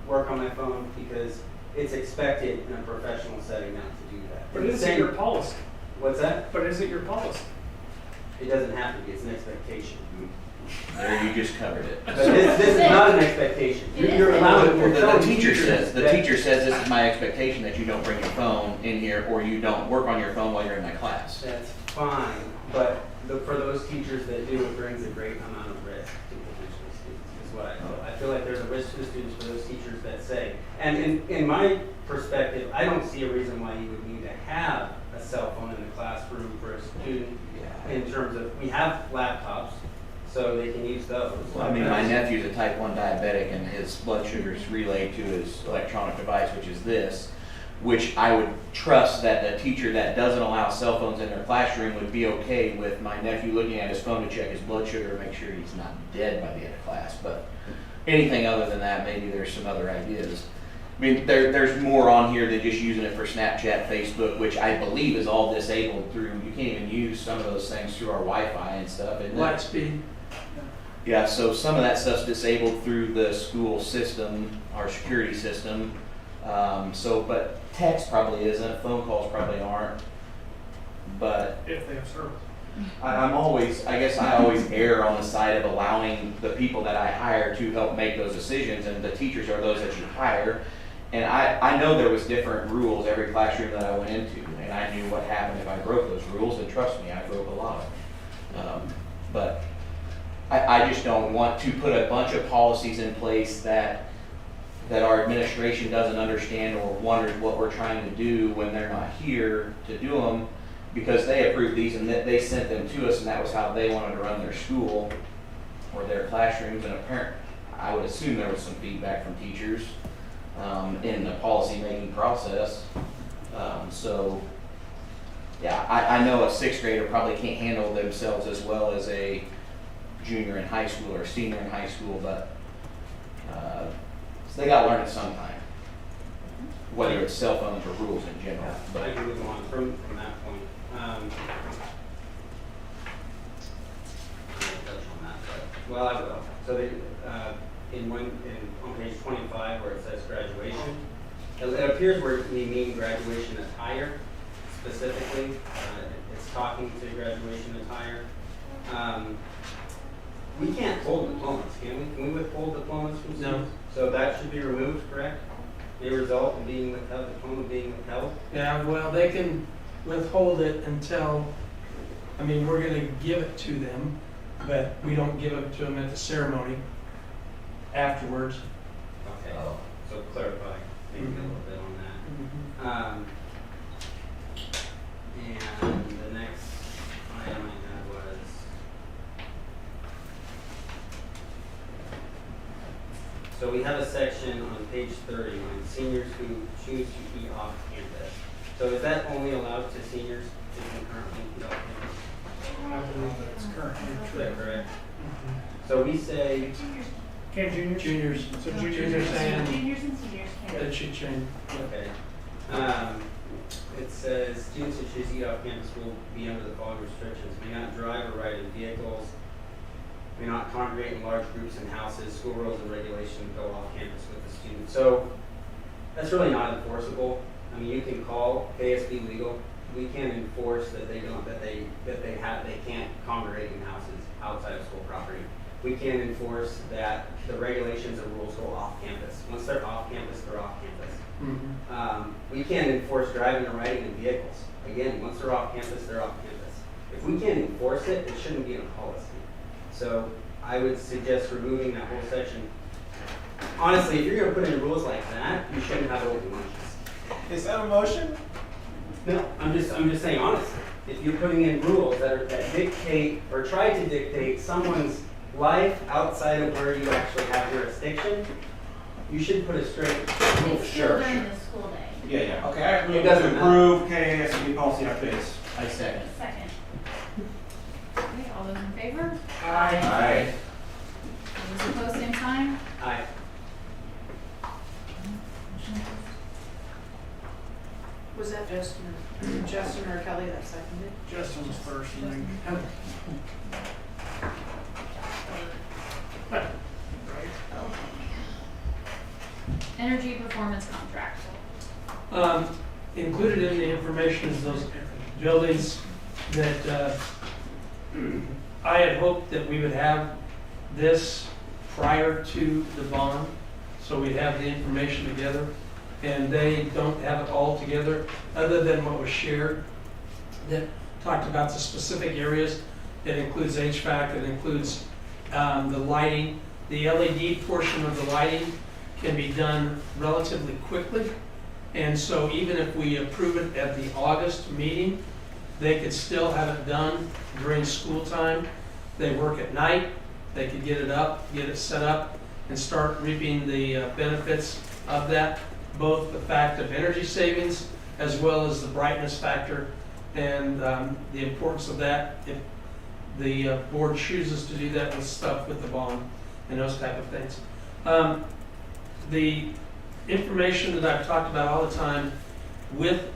work on my phone because it's expected in a professional setting not to do that. But And is it your policy? What's that? But is it your policy? It doesn't have to be. It's an expectation. There, you just covered it. But this is not an expectation. You're allowing. You're The telling teacher teachers says, the that- teacher says, this is my expectation that you don't bring your phone in here, or you don't work on your phone while you're in my class. That's fine, but for those teachers that do, it brings a great amount of risk to potential students, is what I feel. I feel like there's a risk to the students for those teachers that say. And in my perspective, I don't see a reason why you would need to have a cell phone in the classroom for a student in terms of, we have laptops, so they can use those. Well, I mean, my nephew's a type 1 diabetic, and his blood sugar is relayed to his electronic device, which is this, which I would trust that the teacher that doesn't allow cell phones in their classroom would be okay with my nephew looking at his phone to check his blood sugar to make sure he's not dead by the end of class. But anything other than that, maybe there's some other ideas. I mean, there's more on here than just using it for Snapchat, Facebook, which I believe is all disabled through, you can't even use some of those things through our Wi-Fi and stuff. Isn't it? Lightspeed. Yeah, so some of that stuff's disabled through the school system, our security system. But text probably isn't, phone calls probably aren't. But If they have service. I guess I always err on the side of allowing the people that I hire to help make those decisions, and the teachers are those that you hire. And I know there was different rules every classroom that I went into, and I knew what happened if I broke those rules, and trust me, I broke a lot of them. But I just don't want to put a bunch of policies in place that our administration doesn't understand or wonders what we're trying to do when they're not here to do them, because they approved these and they sent them to us, and that was how they wanted to run their school or their classrooms. And apparently, I would assume there was some feedback from teachers in the policy making process. I know a sixth grader probably can't handle themselves as well as a junior in high school or a senior in high school, but so they got to learn it sometime, whether it's cell phones or rules in general. But I can move on from that point. I'll touch on that, but, well, I will. So on page 25 where it says graduation, it appears we mean graduation attire specifically. It's talking to graduation attire. We can't hold diplomas, can we? Can we withhold diplomas from students? So that should be removed, correct? May result in being withheld, diploma being withheld? Yeah, well, they can withhold it until, we're gonna give it to them, but we don't give it to them at the ceremony afterwards. Okay, so clarify maybe a little bit on that. And the next item I had was, so we have a section on page 30 on seniors who choose to eat off campus. So is that only allowed to seniors who can currently eat off campus? I believe that it's currently Is true. that correct? So we say, Can juniors? Juniors, So juniors juniors and Juniors and seniors can. that should change. okay. It says students who choose to eat off campus will be under the following restrictions: may not drive or ride in vehicles, may not congregate in large groups in houses, school rules and regulations go off campus with the student. So that's really not enforceable. You can call KSB legal. We can enforce that they can't congregate in houses outside of school property. We can enforce that the regulations and rules go off campus. Once they're off campus, they're off campus. We can't enforce driving or riding in vehicles. Again, once they're off campus, they're off campus. If we can't enforce it, it shouldn't be in a policy. So I would suggest removing that whole section. Honestly, if you're going to put in rules like that, you shouldn't have open lunches. Is that a motion? No, I'm just saying honestly. If you're putting in rules that dictate or try to dictate someone's life outside of where you actually have jurisdiction, you should put a straight. It's still during the school day. Yeah. Okay, I move doesn't to approve KSB policy updates. I second. Second. Okay, all those in favor? Aye. Those opposed, same sign. Aye. Was that Justin or Kelly that seconded? Justin was first, and then Energy performance contract. Included in the information is those buildings that I had hoped that we would have this prior to the bond, so we'd have the information together. And they don't have it all together, other than what was shared, that talked about the specific areas. It includes HVAC, it includes the lighting. The LED portion of the lighting can be done relatively quickly. And so even if we approve it at the August meeting, they could still have it done during school time. They work at night, they could get it up, get it set up, and start reaping the benefits of that, both the fact of energy savings as well as the brightness factor and the importance of that if the board chooses to do that with stuff with the bond and those type of things. The information that I've talked about all the time with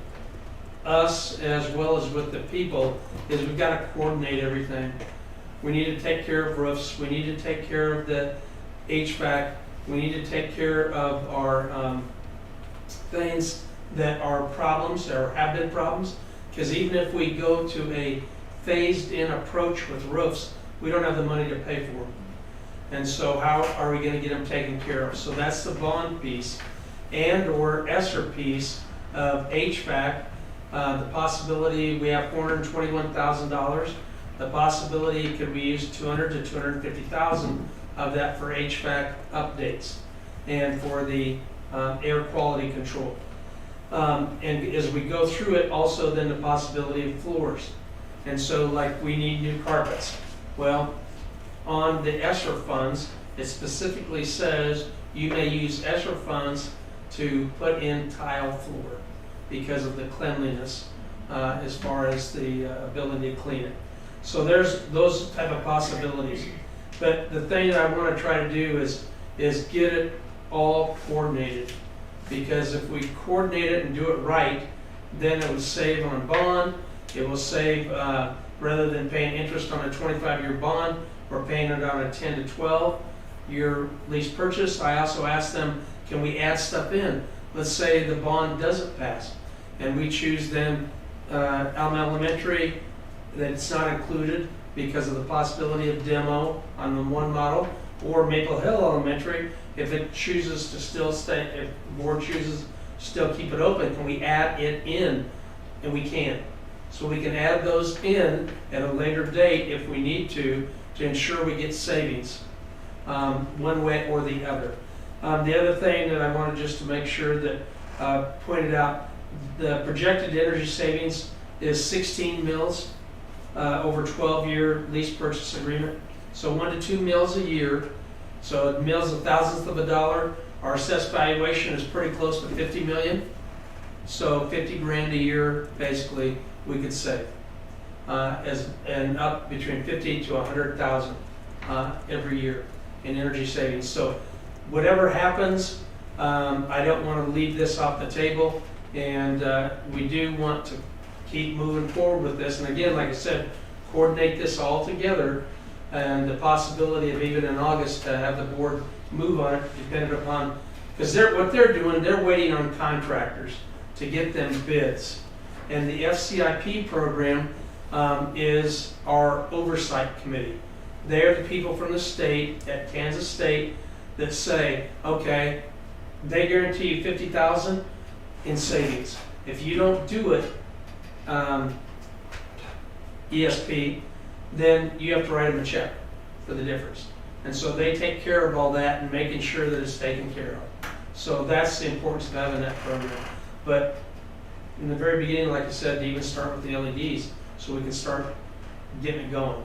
us as well as with the people is we've got to coordinate everything. We need to take care of roofs. We need to take care of the HVAC. We need to take care of our things that are problems or have been problems. Because even if we go to a phased-in approach with roofs, we don't have the money to pay for them. And so how are we going to get them taken care of? So that's the bond piece and or ESSER piece of HVAC. The possibility, we have $421,000. The possibility could we use $200,000 to $250,000 of that for HVAC updates and for the air quality control. And as we go through it, also then the possibility of floors. And so like we need new carpets. Well, on the ESSER funds, it specifically says you may use ESSER funds to put in tile floor because of the cleanliness as far as the ability to clean it. So there's those type of possibilities. But the thing that I want to try to do is get it all coordinated. Because if we coordinate it and do it right, then it will save on bond. It will save, rather than paying interest on a 25-year bond, we're paying it on a 10 to 12-year lease purchase. I also asked them, can we add stuff in? Let's say the bond doesn't pass, and we choose then Elm Elementary, that it's not included because of the possibility of demo on the one model, or Maple Hill Elementary, if it chooses to still stay, if the board chooses to still keep it open, can we add it in? And we can. So we can add those in at a later date if we need to ensure we get savings one way or the other. The other thing that I wanted just to make sure that pointed out, the projected energy savings is 16 mils over 12-year lease purchase agreement. So 1 to 2 mils a year. So mils a thousandth of a dollar. Our assessed valuation is pretty close to 50 million. So 50 grand a year, basically, we could save. And up between 50 to 100,000 every year in energy savings. So whatever happens, I don't want to leave this off the table, and we do want to keep moving forward with this. And again, like I said, coordinate this all together, and the possibility of even in August to have the board move on it, depending upon, because what they're doing, they're waiting on contractors to get them bids. And the FCIP program is our oversight committee. They're the people from the state, at Kansas State, that say, okay, they guarantee you 50,000 in savings. If you don't do it, ESP, then you have to write them a check for the difference. And so they take care of all that and making sure that it's taken care of. So that's the importance of having that program. But in the very beginning, like I said, to even start with the LEDs so we can start getting it going.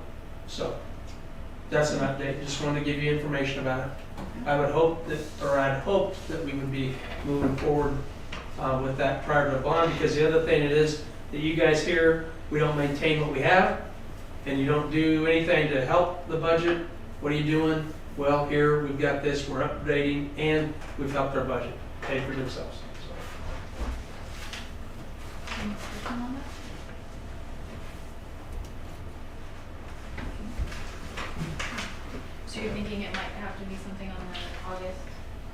So that's an update. Just wanted to give you information about it. I would hope that, or I'd hoped that we would be moving forward with that prior to the bond, because the other thing it is that you guys hear, we don't maintain what we have. and you don't do anything to help the budget, what are you doing? Well, here, we've got this, we're updating, and we've helped our budget pay for themselves. Any discussion on that? So you're thinking it might have to be something on the August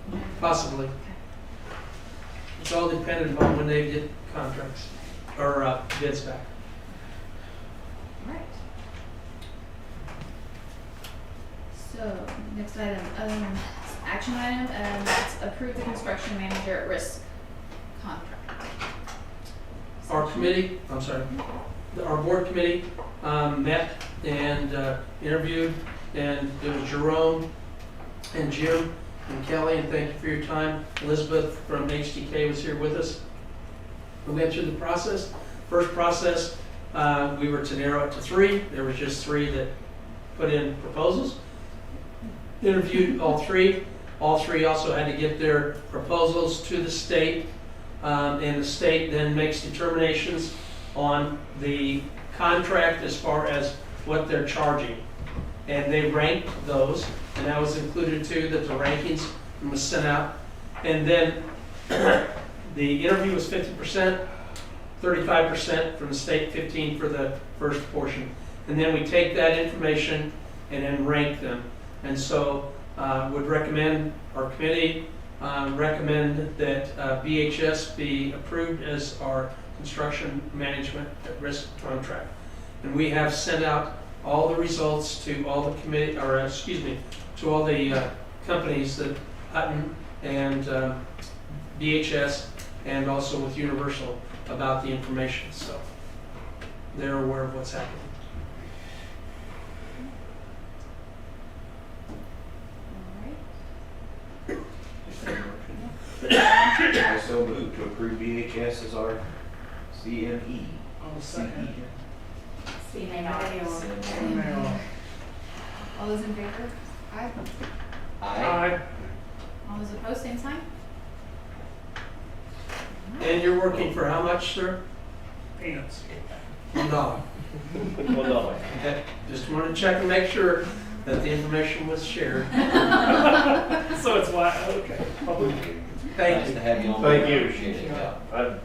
agenda? Possibly. Okay. It's all dependent on when they get contracts, or bids back. All right. So, next item, action item, that's approve the construction manager at risk contract. Our committee, our board committee met and interviewed, and it was Jerome and Jim and Kelly, and thank you for your time. Elizabeth from HDK was here with us. We went through the process. First process, we were to narrow it to 3. There was just 3 that put in proposals. Interviewed all 3. All 3 also had to get their proposals to the state, and the state then makes determinations on the contract as far as what they're charging. And they ranked those, and that was included too, that the rankings was sent out. And then the interview was 50%, 35% from the state, 15% for the first portion. And then we take that information and then rank them. And so would recommend, our committee recommend that BHS be approved as our construction management at risk contract. And we have sent out all the results to all the committee, or excuse me, to all the companies that Hutton and BHS, and also with Universal about the information. So they're aware of what's happening. I so move to approve BHS as our CME. I'll second. CMAR. All those in favor? Aye. Aye. All those opposed, same sign? And you're working for how much, sir? Peanuts. $1. $1. Okay. Just want to check and make sure that the information was shared. So it's why, okay. Public. Thank Nice you. to have you on. Thank board. you. Appreciate it. Yeah. I'm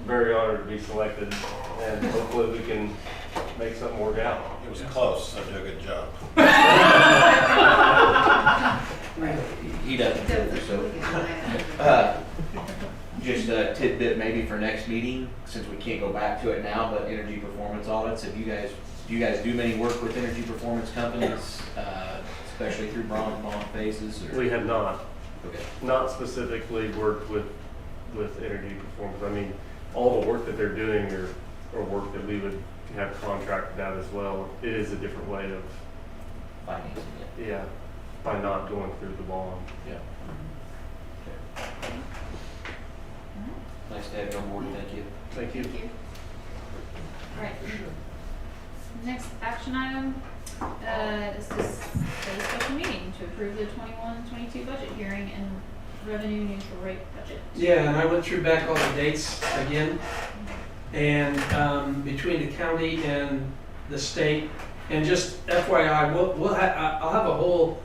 very honored to be selected, and hopefully we can make something work out. It was close, I did a good job. He doesn't, so. Just a tidbit maybe for next meeting, since we can't go back to it now, but energy performance audits, do you guys do many work with energy performance companies, especially through bond phases? Or? We have not, Okay. not specifically worked with energy performance. I mean, all the work that they're doing or work that we would have contracted out as well. It is a different way of, Financing it. yeah, by not going through the bond. Yeah. Nice to have you on board, thank you. Thank you. Thank you. All right. Next action item, is this a special meeting to approve the 21-22 budget hearing and revenue neutral rate budget. Yeah, and I went through back all the dates again, and between the county and the state, and just FYI, I'll have a whole,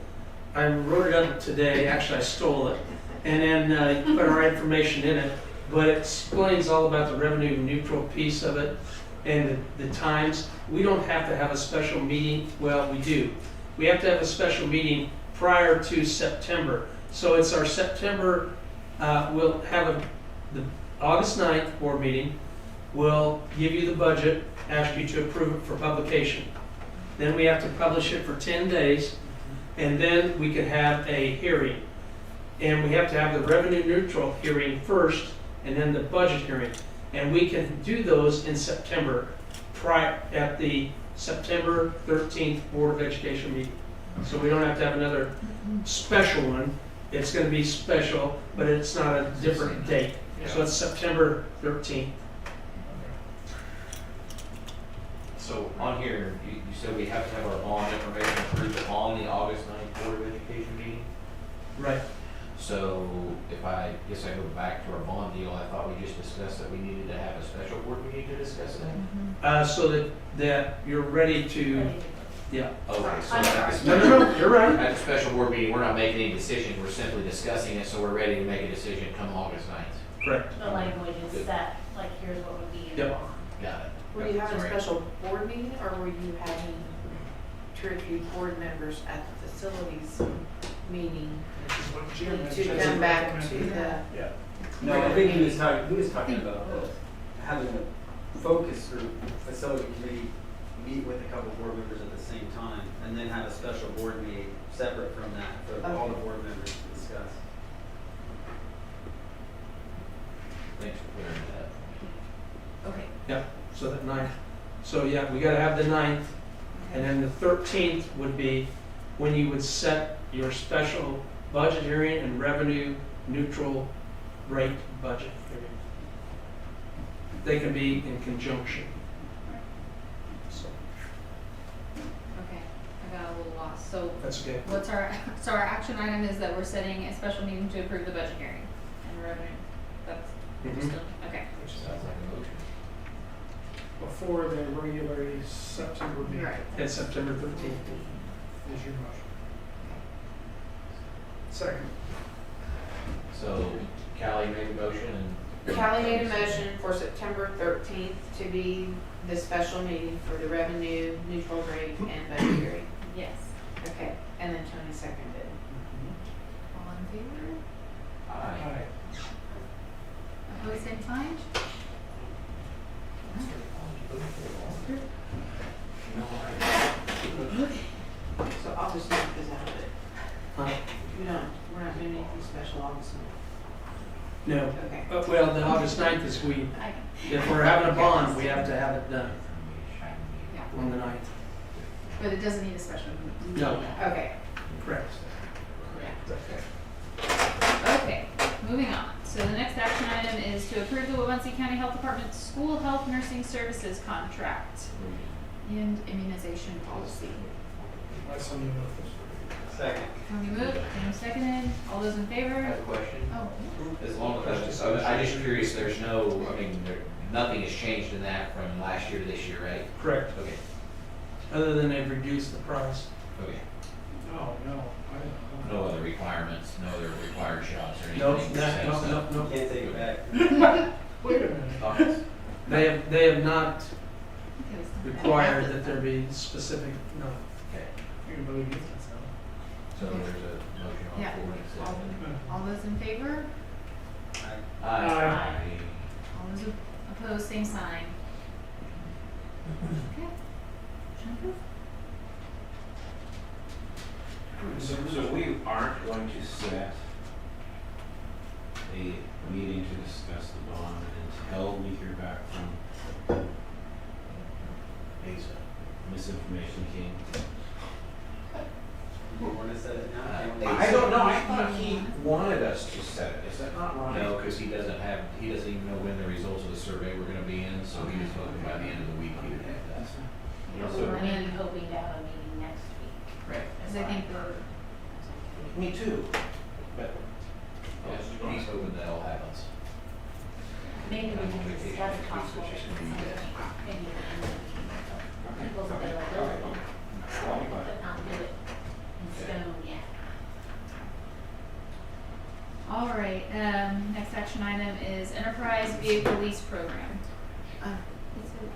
I wrote it up today, actually I stole it, and then put our information in it, but it explains all about the revenue neutral piece of it and the times. We don't have to have a special meeting, well, we do. We have to have a special meeting prior to September. So it's our September, we'll have the August 9th board meeting. We'll give you the budget, ask you to approve it for publication. Then we have to publish it for 10 days, and then we can have a hearing. And we have to have the revenue neutral hearing first, and then the budget hearing. And we can do those in September, at the September 13th Board of Education meeting. So we don't have to have another special one. It's going to be special, but it's not a different date. So it's September 13th. So on here, you said we have to have our bond information approved on the August 9th Board of Education meeting? Right. So if I guess I go back to our bond deal, I thought we just discussed that we needed to have a special board meeting to discuss that. So that you're ready to, yeah. Okay, so I'm at sorry. the No, special, no, no, you're right. at the special board meeting, we're not making any decision, we're simply discussing it, so we're ready to make a decision come August 9th. Correct. The language is set, like here's what would be in the Yep. bond. Got it. Were you having a Sorry. special board meeting, or were you having 2 or 3 board members at the facilities meeting Which is what Jim had to just come back to recommended. the? Yeah. No, I think he was talking about having a focus group, facility committee, meet with a couple board members at the same time, and then have a special board meeting separate from that for all the board members to discuss. Thanks for clearing that up. Okay. Yeah, so that 9th. So yeah, we gotta have the 9th, and then the 13th would be when you would set your special budget hearing and revenue neutral rate budget hearing. They can be in conjunction. So, Okay, I got a little lost. So that's okay. what's so our action item is that we're setting a special meeting to approve the budget hearing and revenue. That's Mhm. still, okay. Which sounds like a motion. Before the regular September meeting Right. It's September 13th. is your motion. Second. So Callie made a motion and. Callie made a motion for September 13th to be the special meeting for the revenue neutral rate and budget hearing. Yes. Okay, and then Tony seconded. All in favor? Aye. Opposed, same sign? So August 9th is out of it. Huh? We're not doing anything special August 9th. No. Okay. Well, the August 9th is I, if we're having a bond, we have to have it done yeah. on the 9th. But it doesn't need a special meeting. No. Okay. Correct. Okay, moving on. So the next action item is to approve the Wabunsee County Health Department School Health Nursing Services Contract and immunization policy. I so moved. Second. Tony moved, James seconded. All those in I favor? have a question. Oh, As long as, I'm just curious, there's no, I mean, nothing has changed in that from last year to this year, right? Correct. Okay, Other than they've reduced the price. okay. No, I No other requirements, no other required shots or No, anything? no. Can't take it back. Wait a minute. Okay. They have not okay, it was the- required that there be specific, no. Okay, You can believe it. so there's a motion on Yeah. the floor and second. All those in favor? I- Aye. All those opposed, same sign. Okay. Motion approved. So we aren't going to set a meeting to discuss the bond until we hear back from Misinformation King. You want to set it now? I don't know, I thought he wanted us to set it, is that not right? No, because he doesn't even know when the results of the survey were gonna be in, so he was hoping by the end of the week he would have that. We're really hoping to have a meeting next week. Right, because I think the, Me too. But, Yeah, he's hoping that all happens. Maybe we can discuss possible maybe people's availability, but not do it in stone yet. all right, next action item is enterprise vehicle lease program. Is it-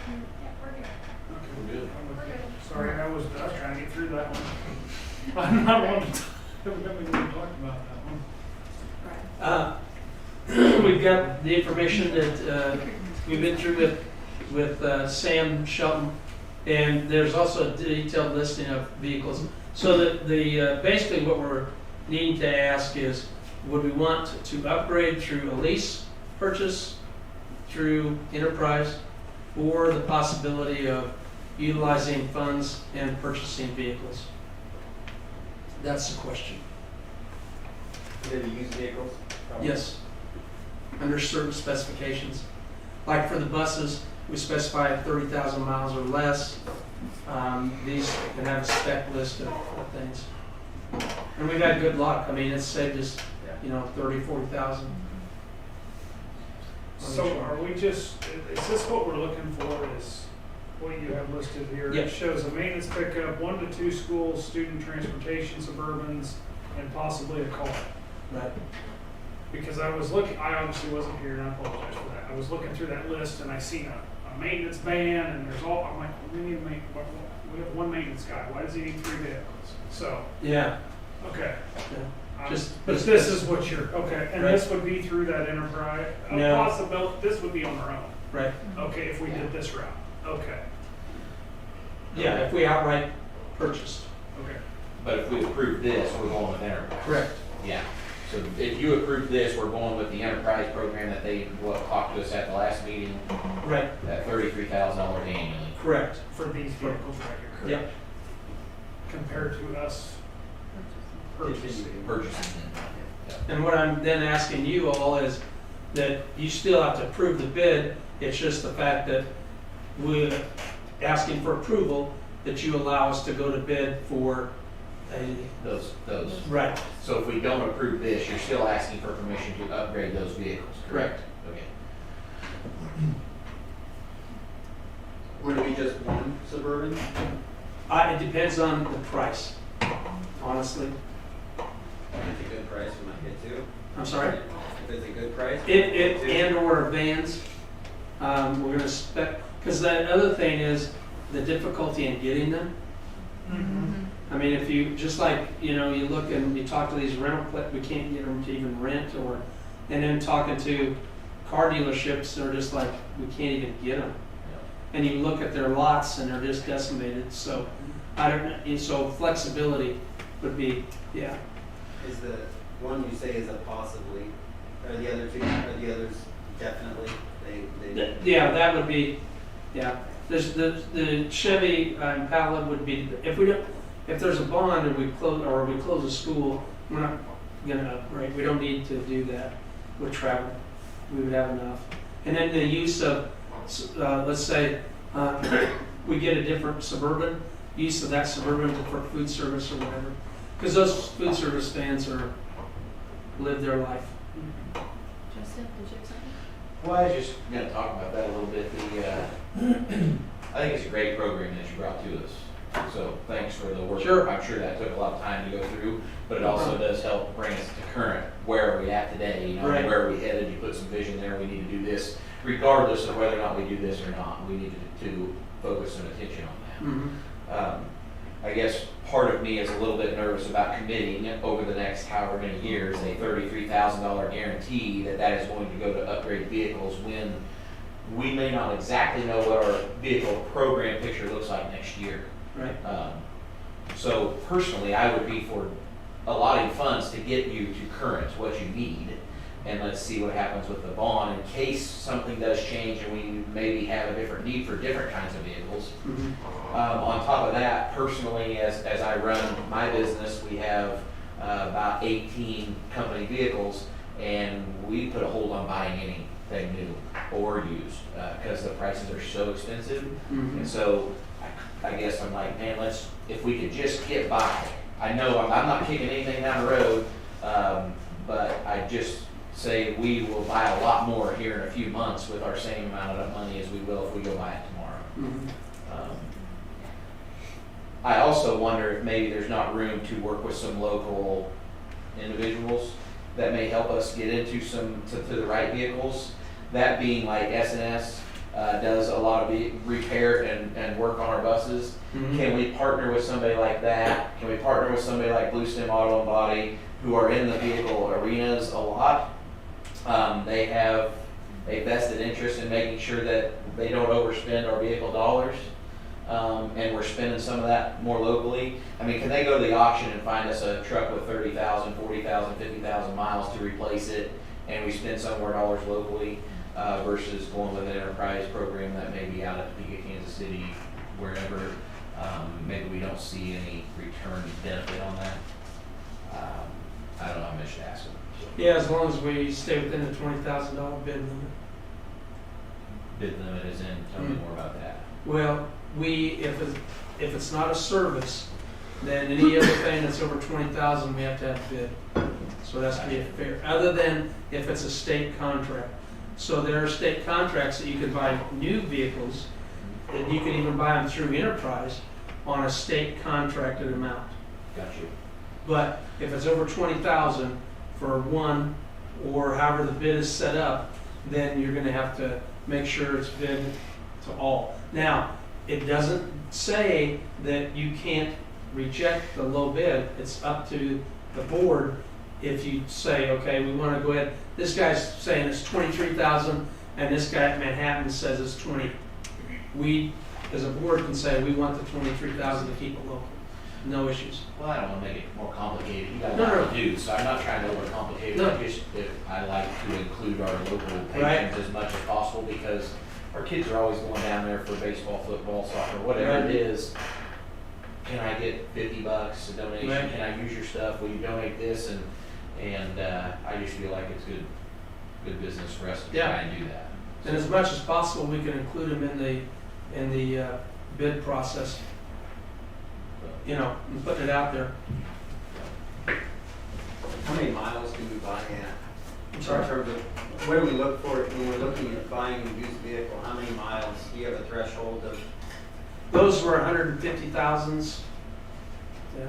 Yeah, we're here. Okay. Good. I'm with you. Sorry, I was trying to get through that one. I'm not wanting to, haven't even talked about that one. We've got the information that we've been through with Sam Shelton, and there's also a detailed listing of vehicles. So that the basically what we're needing to ask is, would we want to upgrade through a lease purchase, through enterprise, or the possibility of utilizing funds and purchasing vehicles? That's the question. Maybe used vehicles? Probably. Yes, under certain specifications. Like for the buses, we specify 30,000 miles or less. these can have a spec list of things. And we've had good luck. I mean, it's saved us, 30, 40,000. So are we just, is this what we're looking for, is what you have listed here? Yeah. It shows a maintenance pickup, 1 to 2 schools, student transportation, Suburbans, and possibly a car. Right. Because I was looking, I obviously wasn't here, and I apologize for that. I was looking through that list and I seen a maintenance van, and there's all, I'm like, we need to we have 1 maintenance guy, why does he need 3 vehicles? So, Yeah. okay. Yeah. But this is what you're, okay, and Right. this would be through that enterprise? No. Possibility, this would be on our own, Right. okay, if we did this route, okay, Yeah, if we outright purchased. okay. But if we approve this, we're going with enterprise. Correct. Yeah, so if you approve this, we're going with the enterprise program that they, talked to us at the last meeting, Right. at $33,000 annually. Correct. For these vehicles right here. Yep. Compared to us purchasing. Purchasing. And what I'm then asking you all is that you still have to approve the bid. It's just the fact that we're asking for approval that you allow us to go to bid for Those. Right. So if we don't approve this, you're still asking for permission to upgrade those vehicles, correct? Okay. Would it be just 1 Suburban? It depends on the price, honestly. If it's a good price, we might get 2. I'm sorry? If it's a good price? It and/or vans. We're gonna spec, because the other thing is the difficulty in getting them. I mean, if you, just like, you look and you talk to these rental, we can't get them to even rent, and then talking to car dealerships, they're just like, we can't even get them. And you look at their lots and they're just decimated, so so flexibility would be, yeah. Is the one you say is a possibly, are the others definitely, Yeah, that would be, yeah. There's the Chevy Impala would be, if there's a bond and we close a school, we're not gonna upgrade. We don't need to do that with travel. We would have enough. And then the use of, let's say, we get a different Suburban, use of that Suburban for food service or whatever. Because those food service vans live their life. Justin, did you have something? Well, I was just gonna talk about that a little bit. I think it's a great program that you brought to us. So thanks for the work. Sure. I'm sure that took a lot of time to go through, but it also does help bring us to current. Where are we at today? Right. Where are we headed? You put some vision there. We need to do this, regardless of whether or not we do this or not. We need to focus some attention on that. I guess part of me is a little bit nervous about committing over the next however many years a $33,000 guarantee that is going to go to upgrade vehicles when we may not exactly know what our vehicle program picture looks like next year. Right. So personally, I would be for allotting funds to get you to current what you need, and let's see what happens with the bond in case something does change and we maybe have a different need for different kinds of vehicles. On top of that, personally, as I run my business, we have about 18 company vehicles, and we put a hold on buying anything new or used because the prices are so expensive. And so I guess I'm like, man, if we could just get by. I know I'm not kicking anything down the road, but I just say we will buy a lot more here in a few months with our same amount of money as we will if we go buy it tomorrow. I also wonder if maybe there's not room to work with some local individuals that may help us get into to the right vehicles. That being like S&S does a lot of repair and work on our buses. Can we partner with somebody like that? Can we partner with somebody like Blue Stem Auto and Body who are in the vehicle arenas a lot? They have a vested interest in making sure that they don't overspend our vehicle dollars. And we're spending some of that more locally. I mean, can they go to the auction and find us a truck with 30,000, 40,000, 50,000 miles to replace it, and we spend some of our dollars locally versus going with an enterprise program that may be out at Topeka, Kansas City, wherever. Maybe we don't see any return benefit on that. I don't know. I'm just asking. Yeah, as long as we stay within the $20,000 bid limit. Bid limit is in. Tell me more about that. Well, if it's not a service, then any other thing that's over 20,000, we have to have a bid. So that's to be fair, other than if it's a state contract. So there are state contracts that you can buy new vehicles, and you can even buy them through Enterprise on a state contracted amount. Got you. But if it's over 20,000 for one, or however the bid is set up, then you're gonna have to make sure it's bid to all. Now, it doesn't say that you can't reject the low bid. It's up to the board. If you say, okay, we wanna go ahead, this guy's saying it's 23,000, and this guy at Manhattan says it's 20. We, as a board, can say, we want the 23,000 to keep it local. No issues. Well, I don't want to make it more complicated. You got a No, lot no. to do, so I'm not trying to overcomplicate it. No. I just, I like to include our local Right. patrons as much as possible because our kids are always going down there for baseball, football, soccer, whatever it is. Can I get $50 a donation? Right. Can I use your stuff? Will you donate this? And I just feel like it's good business for us to Yeah. try and do that. And as much as possible, we can include them in the bid process, you know, and putting it out there. How many miles do we buy at? I'm sorry. In terms of, what do we look for when we're looking at buying a used vehicle? How many miles? Do you have a threshold of? Those were 150,000s. Yeah.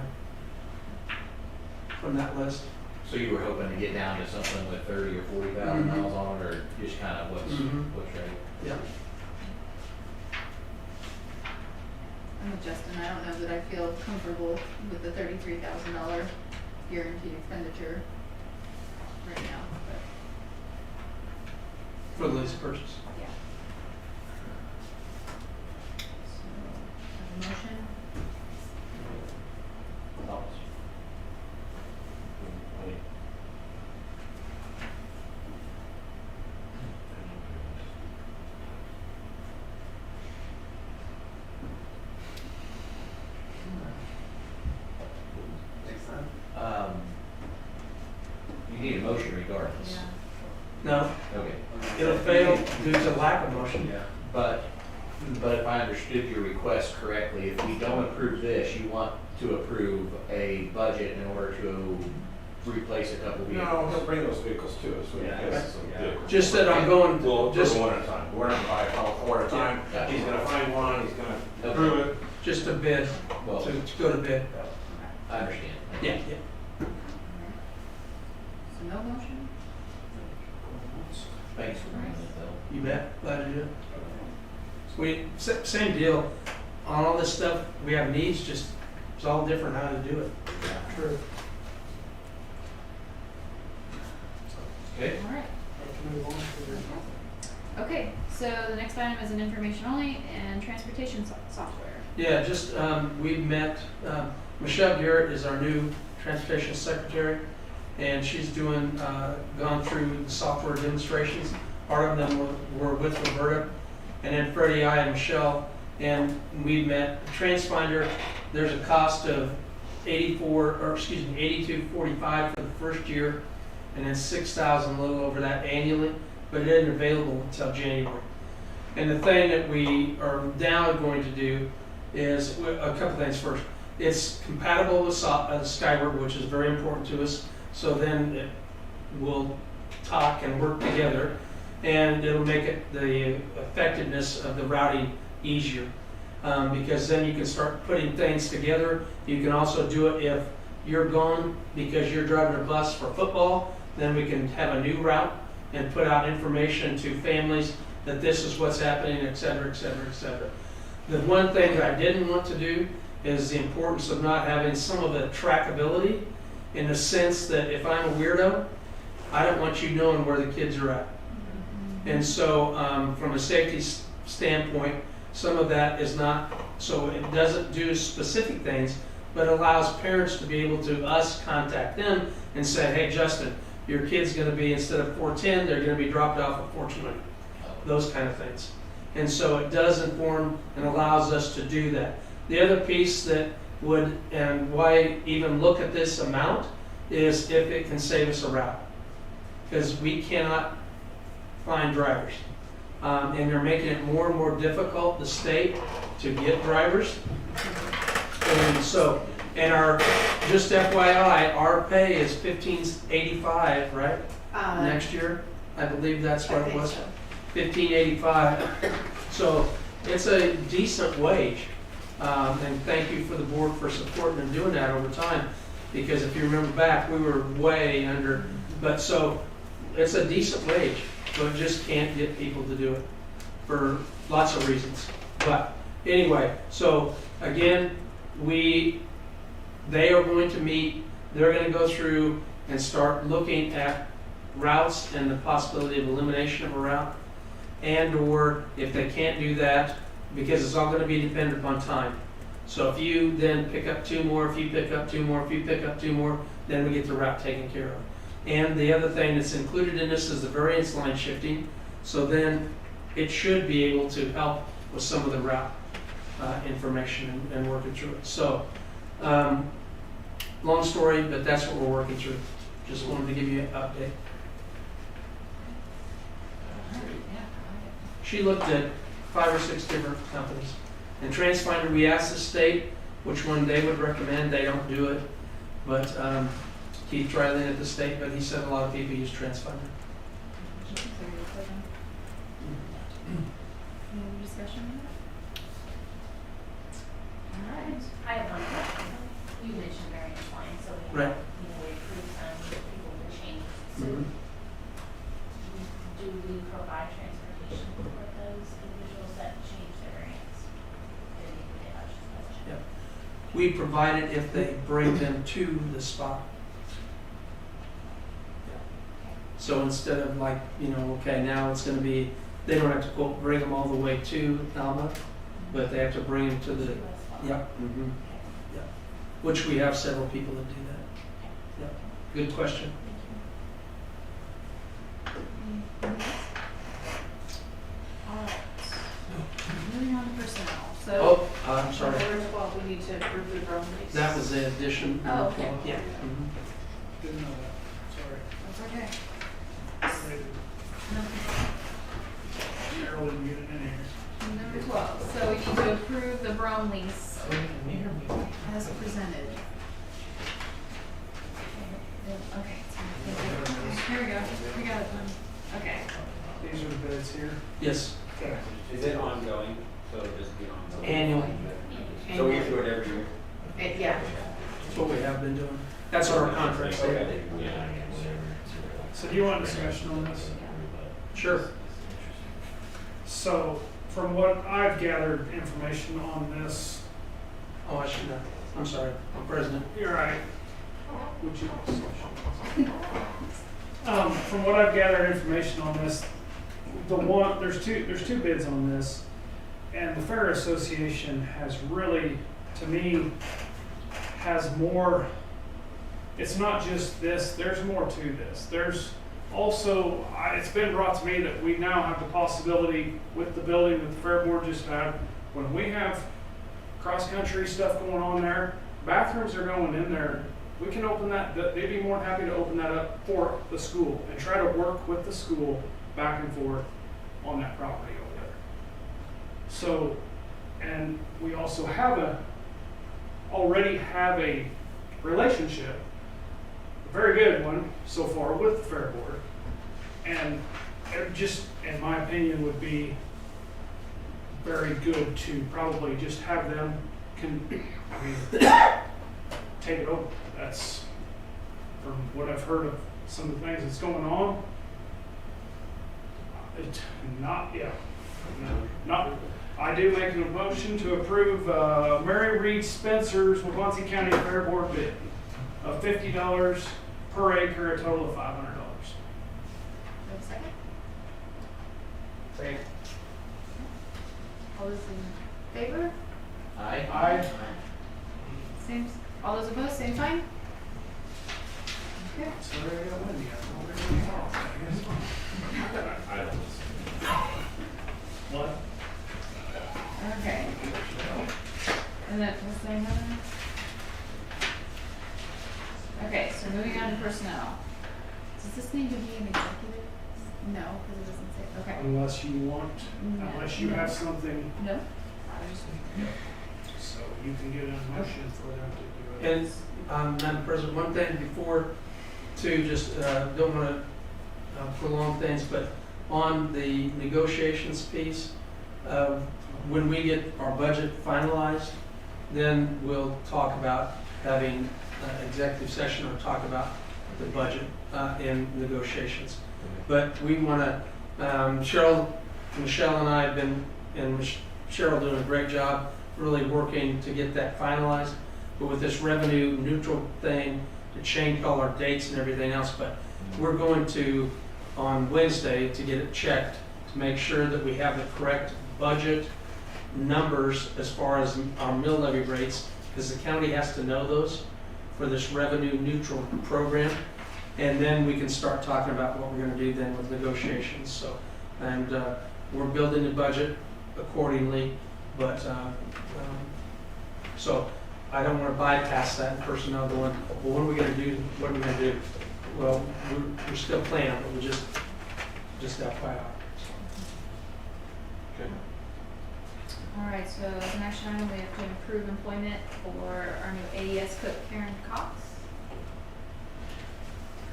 From that list. So you were hoping to get down to something with 30 or 40,000 Mhm. miles on it, or just kind of what's right? Yeah. I'm with Justin, I don't know that I feel comfortable with the $33,000 guaranteed expenditure right now, but, For the lease purchase. yeah. So, have a motion, Thoughts? Next time? You need a motion regardless. yeah. No, Okay. it'll fail due to lack of motion. Yeah. But if I understood your request correctly, if we don't approve this, you want to approve a budget in order to replace a couple No, vehicles? he'll bring those vehicles to us. We Yeah, can that's- get some yeah. vehicles. Just that I'm going, We'll just, approve one at a time. We're not gonna buy all four at a time. Yeah. He's gonna find one, he's gonna Okay. approve it. just a bid, Well, to go to bid. I understand. Yeah, yeah. So no motion? Thanks for bringing it though. You bet, glad to do it. Same deal, on all this stuff, we have needs, just, it's all different how to do it. True. Okay. All right. Okay, so the next item is an information only and transportation software. Yeah, just, we met, Michelle Garrett is our new transportation secretary, and she's doing, gone through the software demonstrations. Part of them were with Roberta, and then Freddie, I, and Michelle, and we met TransFinder. There's a cost of $82.45 for the first year, and then $6,000, a little over that annually, but it isn't available until January. And the thing that we are now going to do is a couple things. First, it's compatible with Skyward, which is very important to us. So then we'll talk and work together, and it'll make it the effectiveness of the routing easier, because then you can start putting things together. You can also do it if you're gone because you're driving a bus for football. Then we can have a new route and put out information to families that this is what's happening, et cetera, et cetera, et cetera. The one thing that I didn't want to do is the importance of not having some of the trackability, in the sense that if I'm a weirdo, I don't want you knowing where the kids are at. And so from a safety standpoint, some of that is not, so it doesn't do specific things, but allows parents to be able to contact them and say, hey, Justin, your kid's going to be, instead of 410, they're going to be dropped off at 420. Those kind of things. And so it does inform and allows us to do that. The other piece that would, and why even look at this amount, is if it can save us a route. Because we cannot find drivers. and they're making it more and more difficult, the state, to get drivers. And so, and our, just FYI, our pay is $15.85, right? Next year, I believe that's what it was. $15.85. So it's a decent wage. And thank you for the board for supporting and doing that over time. Because if you remember back, we were way under, but so it's a decent wage, but just can't get people to do it for lots of reasons. But anyway, so again, they are going to meet, they're going to go through and start looking at routes and the possibility of elimination of a route, and or if they can't do that, because it's all going to be dependent upon time. So if you then pick up 2 more, if you pick up 2 more, if you pick up 2 more, then we get the route taken care of. And the other thing that's included in this is the variance line shifting. So then it should be able to help with some of the route information and working through it. So long story, but that's what we're working through. Just wanted to give you an update. She looked at 5 or 6 different companies. And TransFinder, we asked the state which one they would recommend. They don't do it. But Keith Triley at the state, but he said a lot of people use TransFinder. Any other discussion on that? All right. I have one question. You mentioned variance line, so we Right. have, we approved some people to change. So Mhm. do we provide transportation for those individuals that change their variance? Yep. We provide it if they bring them to the spot. So instead of like, okay, now it's going to be, they don't have to quote, bring them all the way to Alma, but they have to bring them to the, yep, yep. Which we have several people that do that. Yep. Good question. All right. Moving on to personnel. So. Oh, I'm sorry. Number 12, we need to approve the drum release. That was the addition. Oh, okay. Yeah. Mhm. Didn't know that, sorry. That's okay. Cheryl didn't get it in here. Number 12, so we need to approve the Brom lease as presented. Okay, here we go, we got it done. Okay. These are the bids here. Yes, Is it ongoing? So it'll just be ongoing? annual. So we do it every year? Yeah. That's what we have been doing. That's what our contract said. Okay. So do you want discussion on this? Sure. So, from what I've gathered information on this, Oh, I should know. I'm sorry. I'm president. you're right. Would you? From what I've gathered information on this, there's two bids on this, and the Fair Association has really, to me, has more. It's not just this. There's more to this. There's also, it's been brought to me that we now have the possibility with the building that the Fair Board just had, when we have cross-country stuff going on there, bathrooms are going in there, we can open that, they'd be more than happy to open that up for the school and try to work with the school back and forth on that property over there. So, and we also already have a relationship, a very good one so far with the Fair Board. And it just, in my opinion, would be very good to probably just have them take it over. That's, from what I've heard of some of the things that's going on, I do make a motion to approve Mary Reed Spencer's Waubonsee County Fair Board bid of $50 per acre, a total of $500. Do you have a second? Second. All those in favor? Aye. Same, all those opposed, same sign? Okay. So there you go, Wendy. I don't What? Okay. And then, what's the other? Okay, so moving on to personnel. Does this need to be an executive No, because it doesn't say, okay. unless you want, No. unless you have something, No? I just, so you can get a motion for them to do it. And, Madam President, one thing before, to just, don't want to prolong things, but on the negotiations piece, when we get our budget finalized, then we'll talk about having executive session or talk about the budget in negotiations. But we want to, Michelle and I have been, and Cheryl doing a great job really working to get that finalized. But with this revenue neutral thing, to change all our dates and everything else, but we're going to, on Wednesday, to get it checked, to make sure that we have the correct budget numbers as far as our mill levy rates, because the county has to know those for this revenue neutral program. And then we can start talking about what we're gonna do then with negotiations, so. And we're building the budget accordingly, but, so I don't wanna bypass that in personnel going, well, what are we gonna do, what are we gonna do? Well, we're still planning, but we just FYI. Okay. All right, so as an action item, we have to improve employment for our new AES cook, Karen Cox.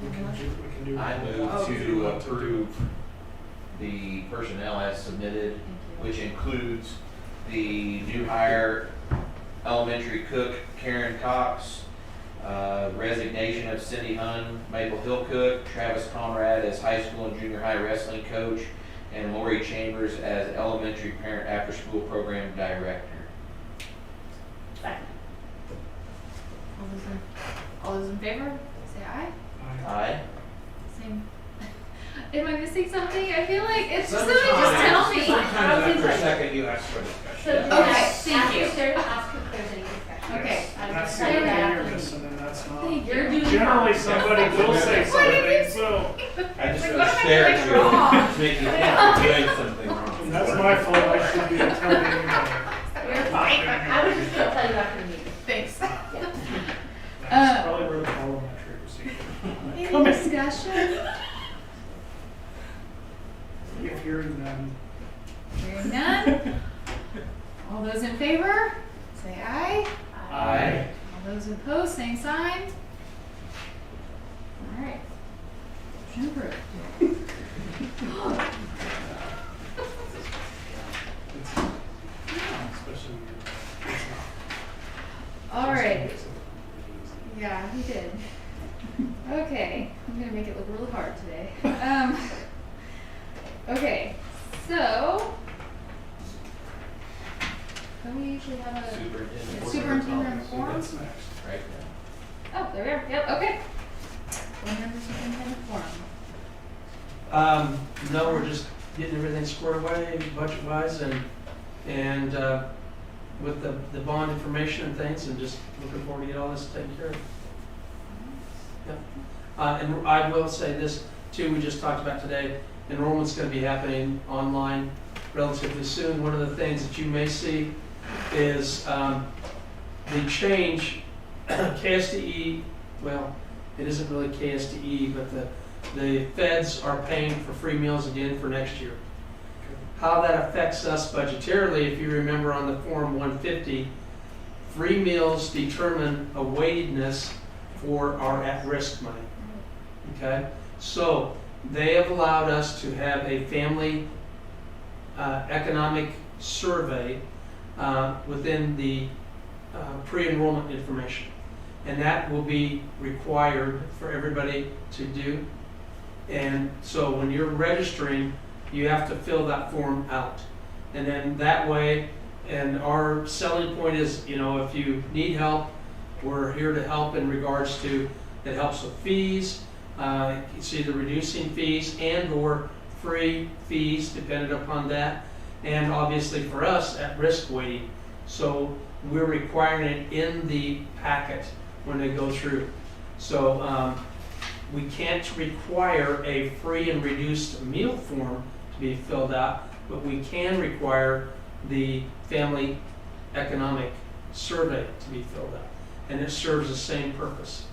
We can do. I move to approve the personnel as submitted, Thank you. which includes the new hire, elementary cook Karen Cox, resignation of Cindy Hunn, Maple Hill cook, Travis Conrad as high school and junior high wrestling coach, and Lori Chambers as elementary parent after-school program director. Second. All those in favor, say aye. Aye. Same. Am I missing something? I feel like it's just Sometimes- somebody just tell me. Sometimes after a second, you ask for So discussion. Okay, ask thank you. ask if there's any discussion. Okay. I was That's just the saying way that. you're missing, and that's not. Thank You're you. doing. Generally, somebody will say something, so I just Like, want what to am I stare doing at you wrong? to make you think you're doing something wrong. that's my fault. I should be telling anybody. You're fine. I would just go tell you after the meeting. Thanks. Yeah. That's probably where the parliamentary procedure. Any discussion? If hearing them. Hearing none. All those in favor, say aye. Aye. All those opposed, same sign. All right. Motion approved. Especially when it's not. All right. Yeah, he did. Okay, I'm gonna make it look really hard today. Okay, so don't we usually have a superintendent forum? That's next. Right. Oh, there we are. Yep. Okay. Board member superintendent forum. No, we're just getting everything squared away budget-wise and with the bond information and things, and just looking forward to get all this taken care of. Yep. And I will say this too, we just talked about today, enrollment's gonna be happening online relatively soon. One of the things that you may see is the change, KSDE, well, it isn't really KSDE, but the feds are paying for free meals again for next year. How that affects us budgetarily, if you remember on the Form 150, free meals determine a weightedness for our at-risk money. Okay? So they have allowed us to have a family economic survey within the pre-enrollment information. And that will be required for everybody to do. And so when you're registering, you have to fill that form out. And then that way, and our selling point is, you know, if you need help, we're here to help in regards to, it helps with fees, it's either reducing fees and or free fees dependent upon that. And obviously for us, at-risk weighting. So we're requiring it in the packet when they go through. So we can't require a free and reduced meal form to be filled out, but we can require the family economic survey to be filled out. And it serves the same purpose.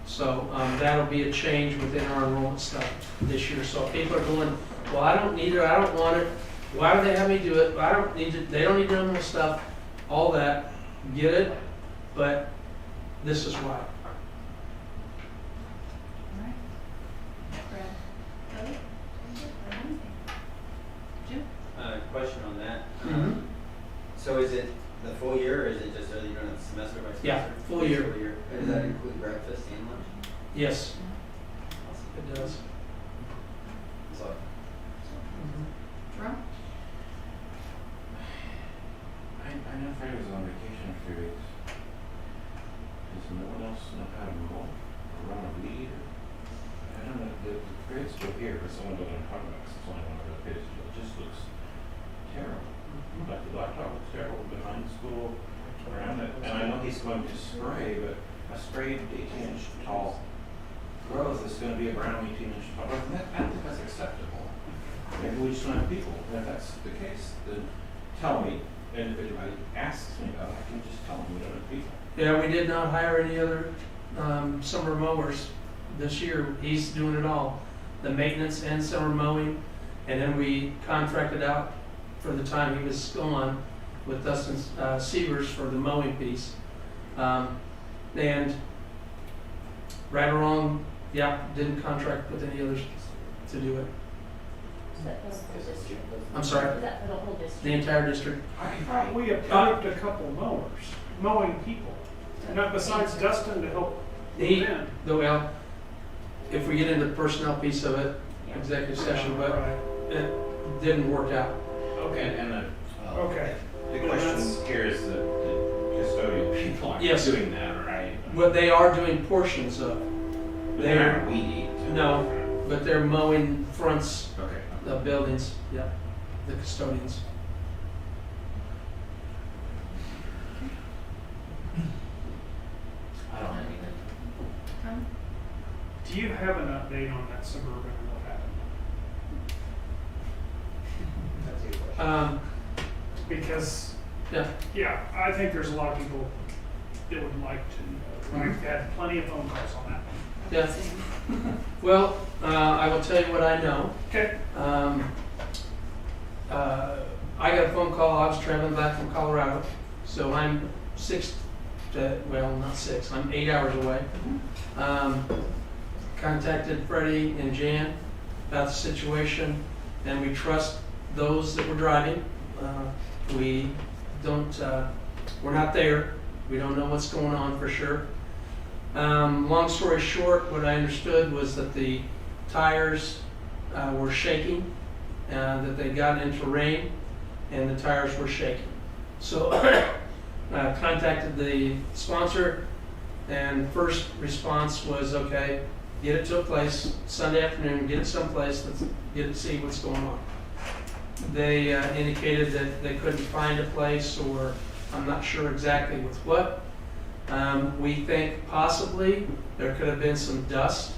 So that'll be a change within our enrollment stuff this year. So if people are going, well, I don't need it, I don't want it, why would they have me do it? I don't need it, they don't need to know my stuff, all that, get it, but this is why. Alright. Brad, Kelly? Anything? Jim? Question on that. Mhm. So is it the full year, or is it just you're doing it semester by semester? Yeah, full year. Full year. And does that include breakfast and lunch? Yes, Awesome. it does. So, Jerome? I know Frank was on vacation for 3 weeks. Does no one else know how to mow or run a weed? I don't know, the grade school here, for someone doing Handbook, it's only one of the pages, it just looks terrible. Like the blacktop looks terrible behind the school, around it. And I know he's going to spray, but a sprayed 18-inch tall growth is going to be a brown 18-inch tall growth. And I don't think that's acceptable. Maybe we just don't have people. And if that's the case, then tell me. And if anybody asks me about it, I can just tell them we don't have people. Yeah, we did not hire any other summer mowers this year. He's doing it all, the maintenance and summer mowing. And then we contracted out for the time he was gone with Dustin Sievers for the mowing piece. And right or wrong, yeah, didn't contract with any others to do it. Is that for the whole district? I'm sorry, Is that for the whole district? the entire district. I thought we approved a couple mowers, mowing people, not besides Dustin to help move He, in. well, if we get into the personnel piece of it, Yeah. executive session, but Right. it didn't work out. Okay, And okay. the Well, question that's- here is that the custodial people aren't Yes. doing that, right? What they are doing portions of, But they're not weedy. no, but they're mowing fronts Okay. of buildings, yeah, the custodians. I don't have anything. Tom? Do you have an update on that Suburban and what happened? Um, Because, yeah, yeah, I think there's a lot of people that would like to know. I've had plenty of phone calls on that one. yeah. Well, I will tell you what I know. Okay. I got a phone call, I was traveling back from Colorado, so I'm I'm 8 hours away. Contacted Freddie and Jan about the situation, and we trust those that were driving. We don't, we're not there, we don't know what's going on for sure. Long story short, what I understood was that the tires were shaking, that they got into rain and the tires were shaking. So contacted the sponsor, and first response was, okay, get it to a place Sunday afternoon, get it someplace, let's get it, see what's going on. They indicated that they couldn't find a place, or I'm not sure exactly with what. We think possibly there could have been some dust.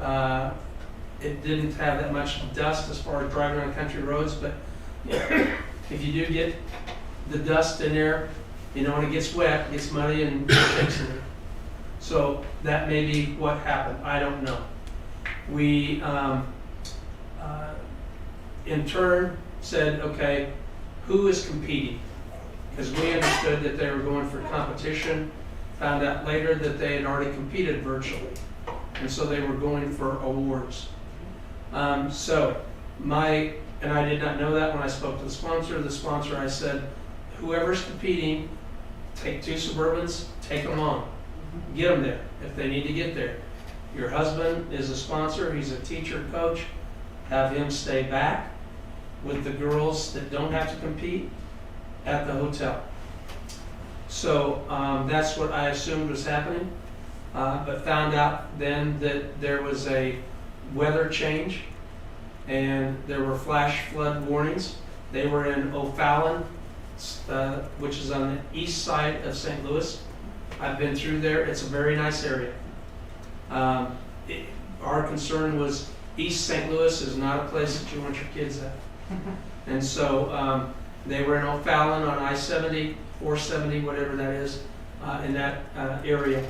It didn't have that much dust as far as driving on country roads, but if you do get the dust in there, you know, when it gets wet, it gets muddy and shakes in there. So that may be what happened. I don't know. We, in turn, said, okay, who is competing? Because we understood that they were going for competition. Found out later that they had already competed virtually, and so they were going for awards. And I did not know that when I spoke to the sponsor. The sponsor, I said, whoever's competing, take 2 Suburbans, take them on. Get them there if they need to get there. Your husband is a sponsor, he's a teacher, coach. Have him stay back with the girls that don't have to compete at the hotel. So that's what I assumed was happening, but found out then that there was a weather change and there were flash flood warnings. They were in O'Fallon, which is on the east side of St. Louis. I've been through there. It's a very nice area. Our concern was East St. Louis is not a place that you want your kids at. And so they were in O'Fallon on I-70, 470, whatever that is, in that area.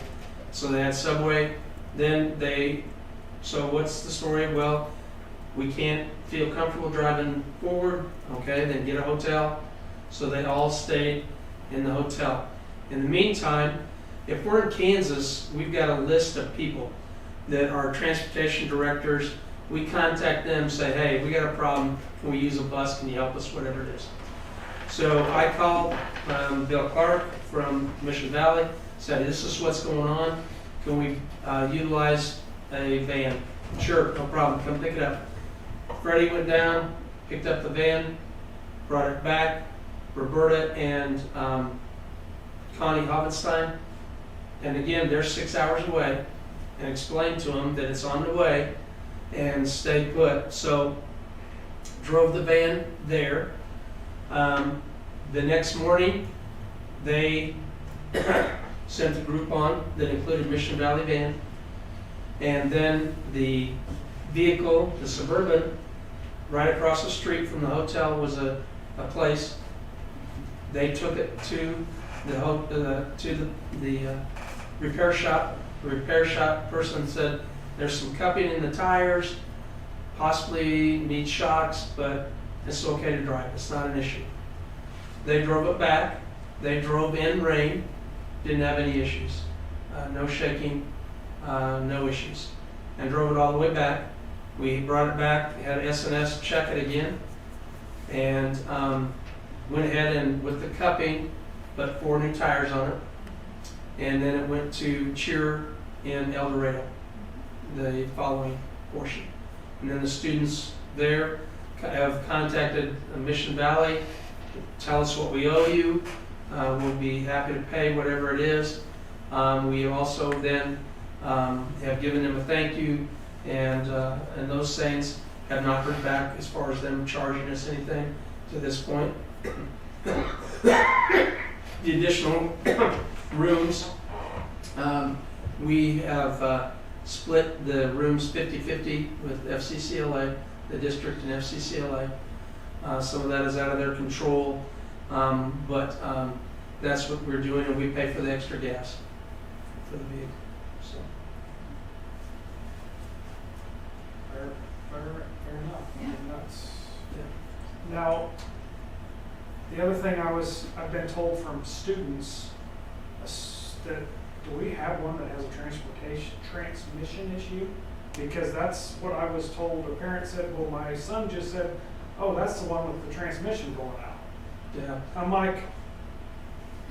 So they had subway then so what's the story? Well, we can't feel comfortable driving forward, okay, then get a hotel. So they all stayed in the hotel. In the meantime, if we're in Kansas, we've got a list of people that are transportation directors. We contact them, say, hey, we got a problem. Can we use a bus? Can you help us? Whatever it is. So I called Bill Clark from Mission Valley, said, this is what's going on. Can we utilize a van? Sure, no problem. Come pick it up. Freddie went down, picked up the van, brought it back. Roberta and Connie Hovenstein, and again, they're 6 hours away, and explained to them that it's on the way, and stay put. So, drove the van there. The next morning, they sent a group on that included Mission Valley van, and then the vehicle, the Suburban, right across the street from the hotel was a place. They took it to the repair shop. The repair shop person said there's some cupping in the tires, possibly need shocks, but it's okay to drive. It's not an issue. They drove it back. They drove in rain. Didn't have any issues. No shaking, no issues. And drove it all the way back. We brought it back, had S&S check it again, and went ahead and with the cupping, but 4 new tires on it. And then it went to Cheer in El Dorado, the following portion. And then the students there have contacted Mission Valley, tell us what we owe you. We'll be happy to pay whatever it is. We also then have given them a thank you, and those things have not heard back as far as them charging us anything to this point. The additional rooms, we have split the rooms 50-50 with FCCLA, the district and FCCLA. Some of that is out of their control, but that's what we're doing, and we pay for the extra gas for the vehicle. So. Fair enough. Yeah. And that's, Now, the other thing I've been told from students that do we have one that has a transmission issue? Because that's what I was told. A parent said, well, my son just said, oh, that's the one with the transmission going out. Yeah. I'm like,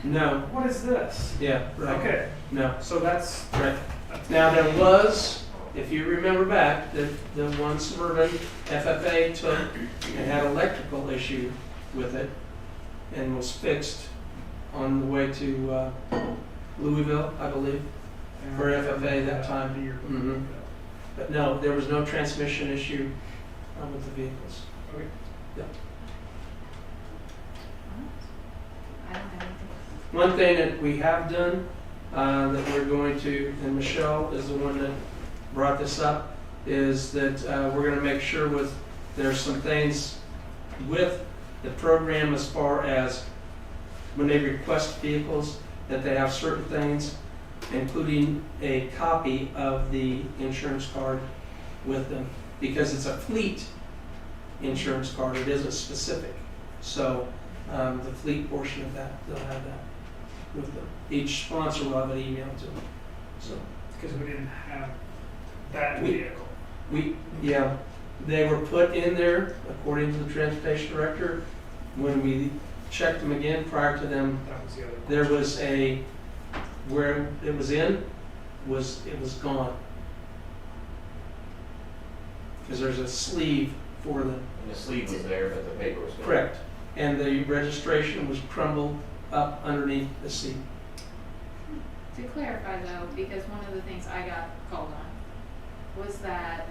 No. what is this? Yeah. Right. Okay, No. so that's, Right. Now there was, if you remember back, the one Suburban FFA took and had electrical issue with it and was fixed on the way to Louisville, I believe, for FFA that time. Mhm. But no, there was no transmission issue with the vehicles. Okay. Yeah. I don't have anything. One thing that we have done that we're going to, and Michelle is the one that brought this up, is that we're going to make sure there's some things with the program as far as when they request vehicles, that they have certain things, including a copy of the insurance card with them, because it's a fleet insurance card, it isn't specific. So the fleet portion of that, they'll have that with them. Each sponsor will have an email to them. So because we didn't have that vehicle. they were put in there according to the transportation director. When we checked them again prior to them, That was the other. there was where it was in, it was gone. Because there's a sleeve for them. And the sleeve was there, but the paper was gone. Correct. And the registration was crumbled up underneath the seat. To clarify though, because one of the things I got called on was that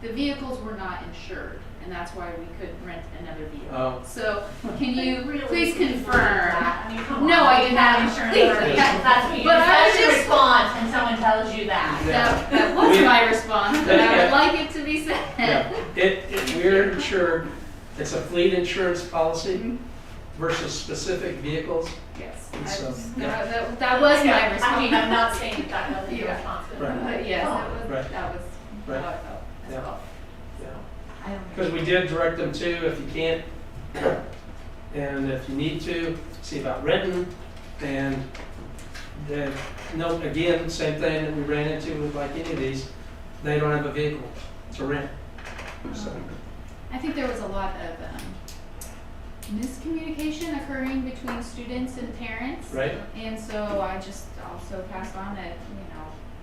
the vehicles were not insured, and that's why we couldn't rent another vehicle. Oh. So can you Really please didn't confirm? I mean, come No, on. I did not. Insurance Please. already. That's what you But I that's was your just- response when someone tells you that. That was We- my response, but I Yeah. would like it to be said. Yeah, we're insured, it's a fleet insurance policy, versus specific vehicles. Yes. And so, That was my I response. mean, I'm not saying that wasn't your Yeah. responsibility. Right. But yes, Right. that was Right. how I felt as Yeah. well. Yeah. I don't Because we did direct them to, if you can't, and if you need to, see about renting. And then, no, again, same thing that we ran into with like any of these, they don't have a vehicle to rent. So, I think there was a lot of miscommunication occurring between students and parents. right? And so I just also passed on that,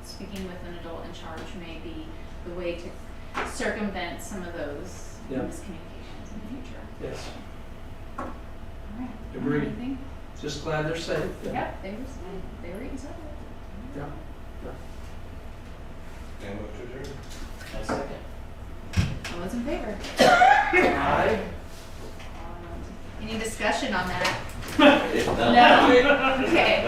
speaking with an adult in charge may be the way to circumvent some of those Yeah. miscommunications in the future. Yes. All right. Agreed. Anything? Just glad they're safe. Yep, they were eating supper. Yeah. And move to adjourn. A second. All those in favor? Aye. Any discussion on that? If not, No? Okay.